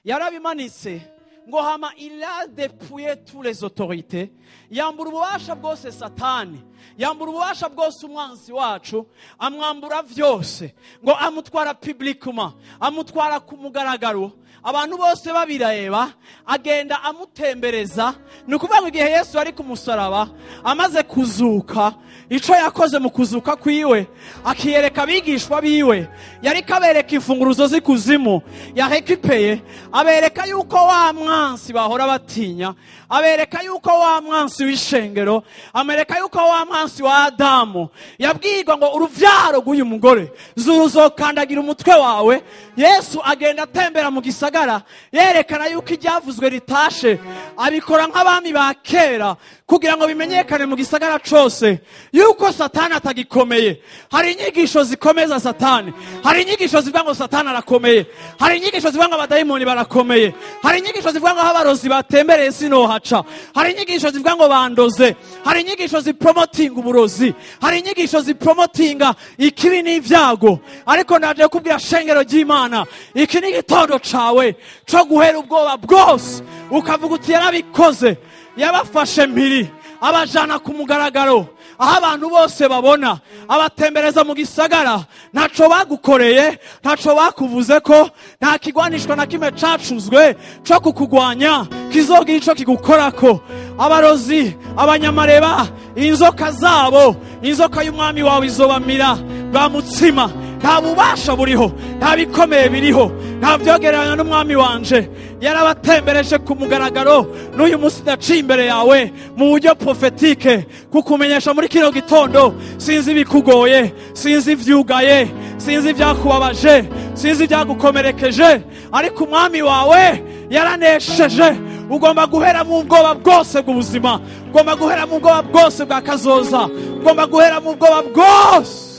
yarabimanitse ngo hama il a dépouillé tous les autorités, yambura ububasha bwose Satani, yambura ububasha bwose umwansi wacu, amwambura vyose, ngo amutwara publiquement, amutwara ku mugaragaro, abantu bose babireba, agenda amutembereza. Nukuvuga ngo igihe Yesu ari ku musaraba amaze kuzuka, ico yakoze mu kuzuka kwiwe akiyereka abigishwa biwe, yari kabereka imfunguruzo z'ikuzimu yarekipeye, abereka yuko wa mwansi bahora batinya, abereka yuko wa mwansi w'ishengero, amereka yuko wa mwansi wa Adamu yabwirwa ngo uruvyaro rw'uyu mugore zuruzokandagira umutwe wawe, Yesu agenda atembera mu gisagara yerekana yuko ibyavuzwe ritashe, abikora nk'abami ba kera kugira ngo bimenyekane mu gisagara cose yuko Satani atagikomeye. Hari inyigisho zikomeza Satani, hari inyigisho zivuga ngo Satani arakomeye, hari inyigisho zivuga ngo abadayimoni barakomeye, hari inyigisho zivuga ngo abarozi batembereye sinohaca, hari inyigisho zivuga ngo bandoze, hari inyigisho zipromotinga uburozi, hari inyigisho zipromotinga ikibi n'ivyago. Ariko ndaje kubwira shengero ry'Imana, iki ni igitondo cawe co guhera ubwoba bwose, ukavuga uti yarabikoze, yabafashe mpiri, abajana ku mugaragaro aho abantu bose babona, abatembereza mu gisagara. Ntaco bagukoreye, ntaco bakuvuze ko, nta kigwanishwa na kimwe cacuzwe co kukugwanya kizogira ico kigukorako. Abarozi, abanyamareba, inzoka zabo, inzoka y'umwami wawe izobamira bwa mutsima. Nta bubasha buriho, nta bikomeye biriho, nta vyogereranya n'umwami wanje. Yarabatembereje ku mugaragaro, n'uyu munsi ndaciye imbere yawe mu buryo profetike kukumenyesha muri kino gitondo. Sinzi bikugoye, sinzi vyugaye, sinzi vyakubabaje, sinzi vyagukomerekeje, ariko umwami wawe yaranesheje. Ugomba guhera mu bwoba bwose bw'ubuzima, ugomba guhera mu bwoba bwose bwa kazoza, ugomba guhera mu bwoba bwose.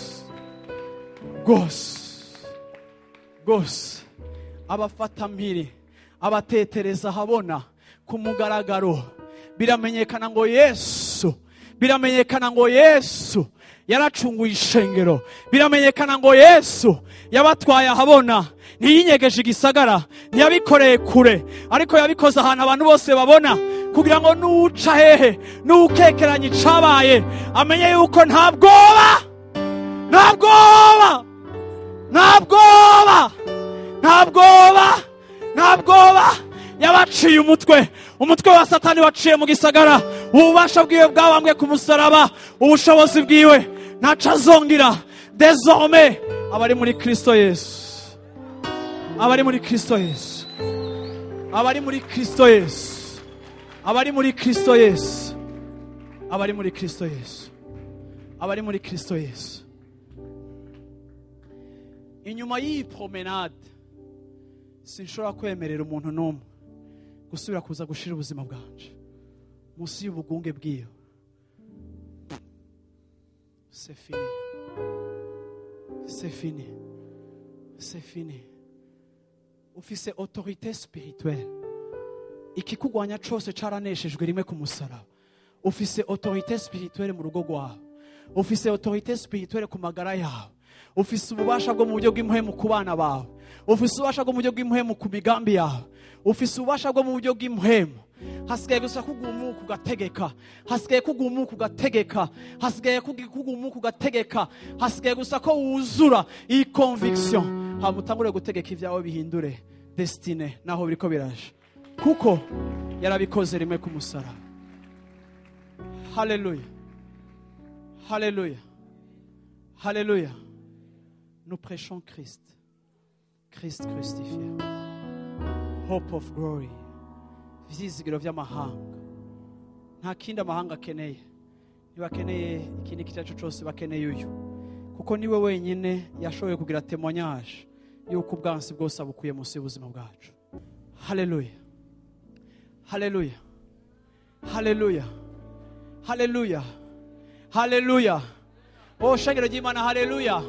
Abafata mpiri, abatetereza habona ku mugaragaro, biramenyekana ngo Yesu, biramenyekana ngo Yesu yaracunguye ishengero, biramenyekana ngo Yesu yabatwaye ahabona. Ntiyinyegeje igisagara, ntiyabikoreye kure, ariko yabikoze ahantu abantu bose babona, kugira ngo nuca hehe, nukekeranya icabaye, amenye yuko nta bwoba. Yabaciye umutwe wa Satani waciye mu gisagara. Ububasha bwiwe bwabambwe ku musaraba, ubushobozi bwiwe ntaco azongira. Désormais abari muri Kristo Yesu, abari muri Kristo Yesu, abari muri Kristo Yesu, abari muri Kristo Yesu, abari muri Kristo Yesu, abari muri Kristo Yesu. Inyuma y'iyi promenade sinshobora kwemerera umuntu n'umwe gusubira kuza gushira ubuzima bwanje munsi y'ubugunge bwiyo. C'est fini, c'est fini, c'est fini. Ufise autorité spirituelle, ikikugwanya cose caraneshejwe rimwe ku musaraba. Ufise autorité spirituelle mu rugo rwawe, ufise autorité spirituelle ku magara yawe, ufise ububasha bwo mu buryo bw'impuhemu ku bana bawe, ufise ububasha bwo mu buryo bw'impuhemu ku migambi yawe, ufise ububasha bwo mu buryo bw'impuhemu. Hasigaye gusa kugumuka ugategeka, hasigaye kugumuka ugategeka, hasigaye kugumuka ugategeka, hasigaye gusa ko wuzura iyi conviction, hamutangure gutegeka ivyawe bihindure destine naho biriko biraje, kuko yarabikoze rimwe ku musaraba. Hallelujah, hallelujah, hallelujah. Nous prêchons Christ, Christ crucifié, hope of glory, ivyizigiro vy'amahanga. Nta kindi amahanga akeneye, ntibakeneye ikindi kicacu cose, bakeneye uyu, kuko niwe wenyine yashoboye kugira témoignage yuko ubwansi bwose abukuye munsi y'ubuzima bwacu. Hallelujah, hallelujah, hallelujah, hallelujah, hallelujah. Oh shengero ry'Imana, hallelujah.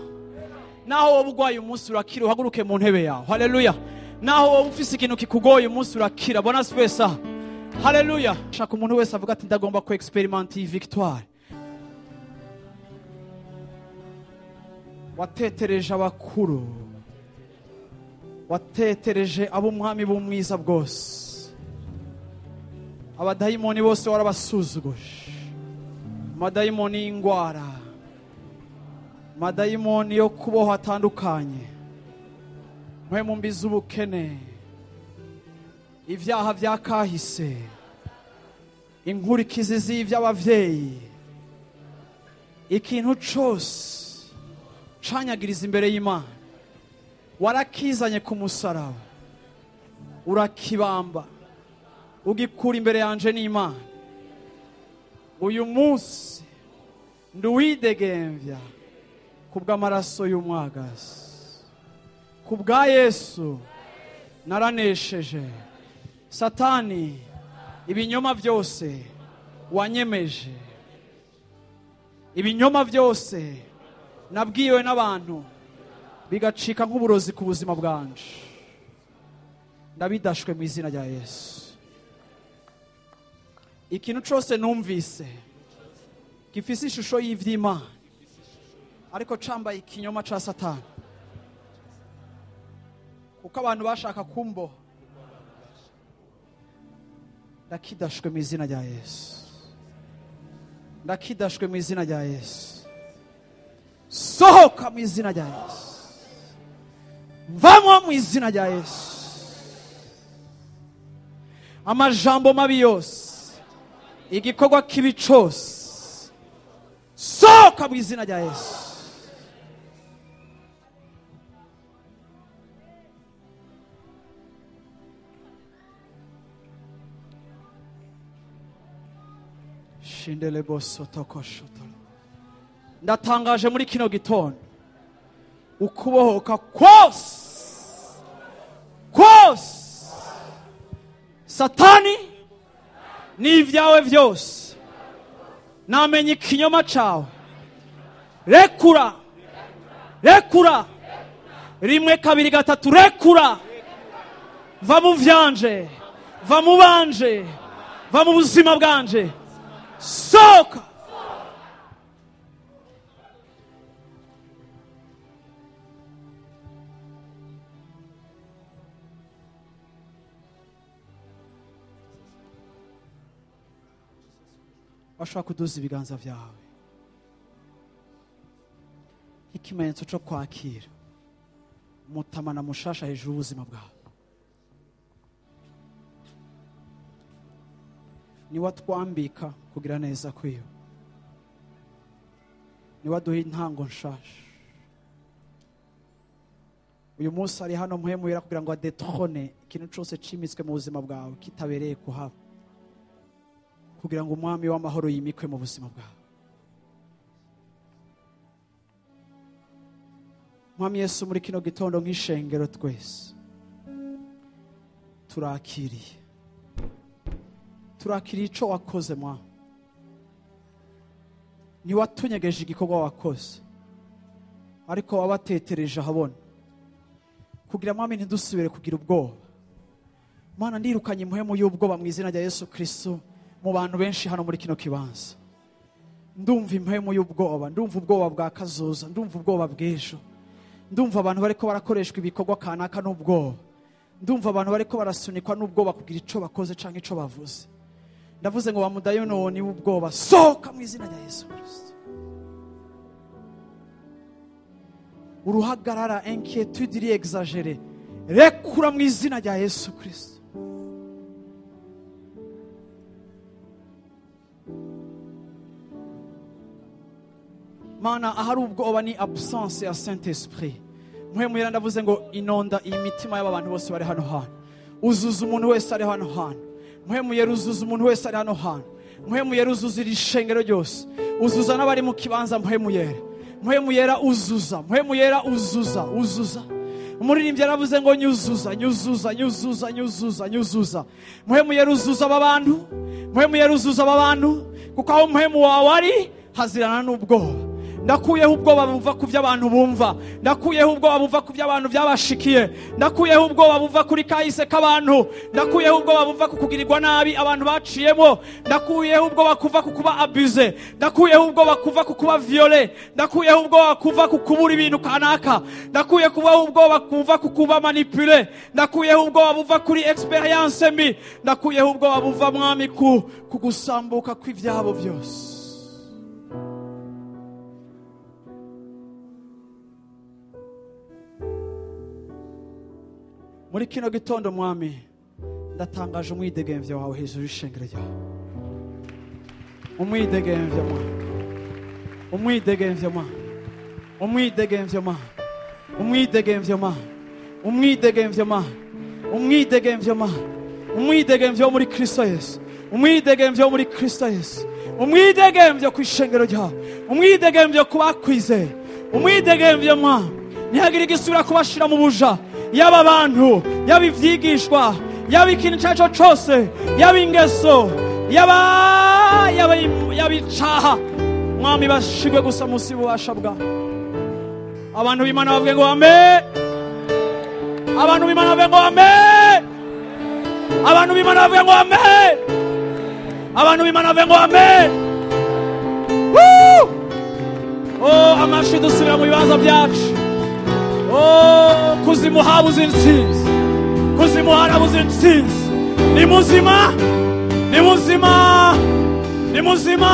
Naho wowe ugwaye umunsi urakira, uhaguruke mu ntebe yawe. Hallelujah. Naho wowe ufise ikintu kikugoye umunsi urakira. Bona spesa. Hallelujah. Shaka umuntu wese avuga ati ndagomba ko experiment victoire. Watetereje abakuru, watetereje ab'umwami b'umwiza bwose, abadayimoni bose warabasuzuguje, madayimoni y'ingwara, madayimoni yo kuboho hatandukanye, mpwemu mbi z'ubukene, ivyaha vya kahise, inkurikizi z'ivy'abavyeyi, ikintu cose canyagiriza imbere y'Imana, warakizanye ku musaraba, urakibamba, ugikura imbere yanje n'Imana. Uyu munsi nduwidegemvya kubw'amaraso y'umwagazi. ku bwa Yesu naranesheje Satani ibinyoma byose wanyemeje, ibinyoma byose nabwiwe n'abantu bigacika nk'uburozi ku buzima bwanje, ndabidashwe mu izina rya Yesu. Ikintu cyose numvise gifise ishusho y'ivy'Imana ariko cambaye ikinyoma ca Satani, kuko abantu bashaka kumboha, ndakidashwe mu izina rya Yesu, ndakidashwe mu izina rya Yesu. Sohoka mu izina rya Yesu, vamwo mu izina rya Yesu. Amajambo mabi yose, igikorwa kibi cyose, sohoka mu izina rya Yesu. Shindele boso tokoshoto. Ndatangaje muri kino gitondo ukubohoka kwose Satani n'ivyawe vyose, namenye ikinyoma cawe. Rekura, rekura, rimwe kabiri gatatu, rekura. Va mu vyanje, va mu banje, va mu buzima bwanje, soka. Washobora kuduza ibiganza vyawe ikimenyetso cyo kwakira umutamana mushasha hejuru y'ubuzima bwawe. Ni watwambika kugira neza kwiyo, ni waduha intango nshasha. Uyu munsi ari hano mpwemu yera kugira ngo adetrone ikintu cyose cimitswe mu buzima bwawe kitabereye kuhaba, kugira ngo umwami w'amahoro yimikwe mu buzima bwawe. Mwami Yesu, muri kino gitondo nk'ishengero twese turakiriye ico wakoze. Mwami, ni watunyegeje igikorwa wakoze, ariko wabatetereje ahabona kugira mwami ntidusubire kugira ubwoba. Mana, ndirukanye impwemu y'ubwoba mu izina rya Yesu Kristo mu bantu benshi hano muri kino kibanza. Ndumva impwemu y'ubwoba, ndumva ubwoba bwa kazoza, ndumva ubwoba bw'ejo, ndumva abantu bariko barakoreshwa ibikorwa kanaka n'ubwoba, ndumva abantu bariko barasunikwa n'ubwoba kugira ico bakoze canke ico bavuze. Ndavuze ngo wamudayononi w'ubwoba, soka mu izina rya Yesu Kristo. Uruhagarara, inquiétude iri exagérée, rekura mu izina rya Yesu Kristo. Mana, ahari ubwoba ni absence ya Saint Esprit. Mpwemu yera ndavuze ngo inonda iyi mitima y'aba bantu bose bari hano hano. Uzuza umuntu wese ari hano hano. Mpwemu yera uzuza umuntu wese ari hano hano. Mpwemu yera uzuza iri shengero ryose. Uzuza n'abari mu kibanza. Mpwemu yera, mpwemu yera uzuza, mpwemu yera uzuza, uzuza. Umuririmbyi yaravuze ngo nyuzuza, nyuzuza, nyuzuza, nyuzuza, nyuzuza. Mpwemu yera uzuza aba bantu, mpwemu yera uzuza aba bantu, kuko aho mpwemu wawe ari hazirana n'ubwoba. Ndakuyeho ubwoba buva ku by'abantu bumva, ndakuyeho ubwoba buva ku by'abantu byabashikiye, ndakuyeho ubwoba buva kuri kahise k'abantu, ndakuyeho ubwoba buva ku kugirirwa nabi abantu baciyemo, ndakuyeho ubwoba kuva ku kuba abuse, ndakuyeho ubwoba kuva ku kuba violé, ndakuyeho ubwoba kuva ku kubura ibintu kanaka, ndakuyeho ubwoba kuva ku kuba manipulé, ndakuyeho ubwoba buva kuri experience mbi, ndakuyeho ubwoba buva mwami ku gusambuka kw'ibyabo byose. Muri kino gitondo mwami, ndatangaje umwidegemvyo wawe hejuru y'ishengero ryawe. Umwidegemvyo mwami, umwidegemvyo mwami, umwidegemvyo mwami, umwidegemvyo mwami, umwidegemvyo mwami, umwidegemvyo mwami, umwidegemvyo muri Kristo Yesu, umwidegemvyo muri Kristo Yesu, umwidegemvyo ku ishengero ryawe, umwidegemvyo ku bakwizeye, umwidegemvyo mwami. ntihagire igisubira kubashira mu buja, yaba abantu, yaba ivyigishwa, yaba ikintu icyo ari cyo cyose, yaba ingeso, yaba icaha, mwami bashigwe gusa munsi y'ububasha bwawe. Abantu b'Imana bavuge ngo amen. Abantu b'Imana bavuge ngo amen. Abantu b'Imana bavuge ngo amen. Abantu b'Imana bavuge ngo amen. Oh, amashi dusubira mu bibanza byacu. Oh, kuzimu habuze intsinzi, kuzimu harabuze intsinzi. Ni muzima, ni muzima, ni muzima.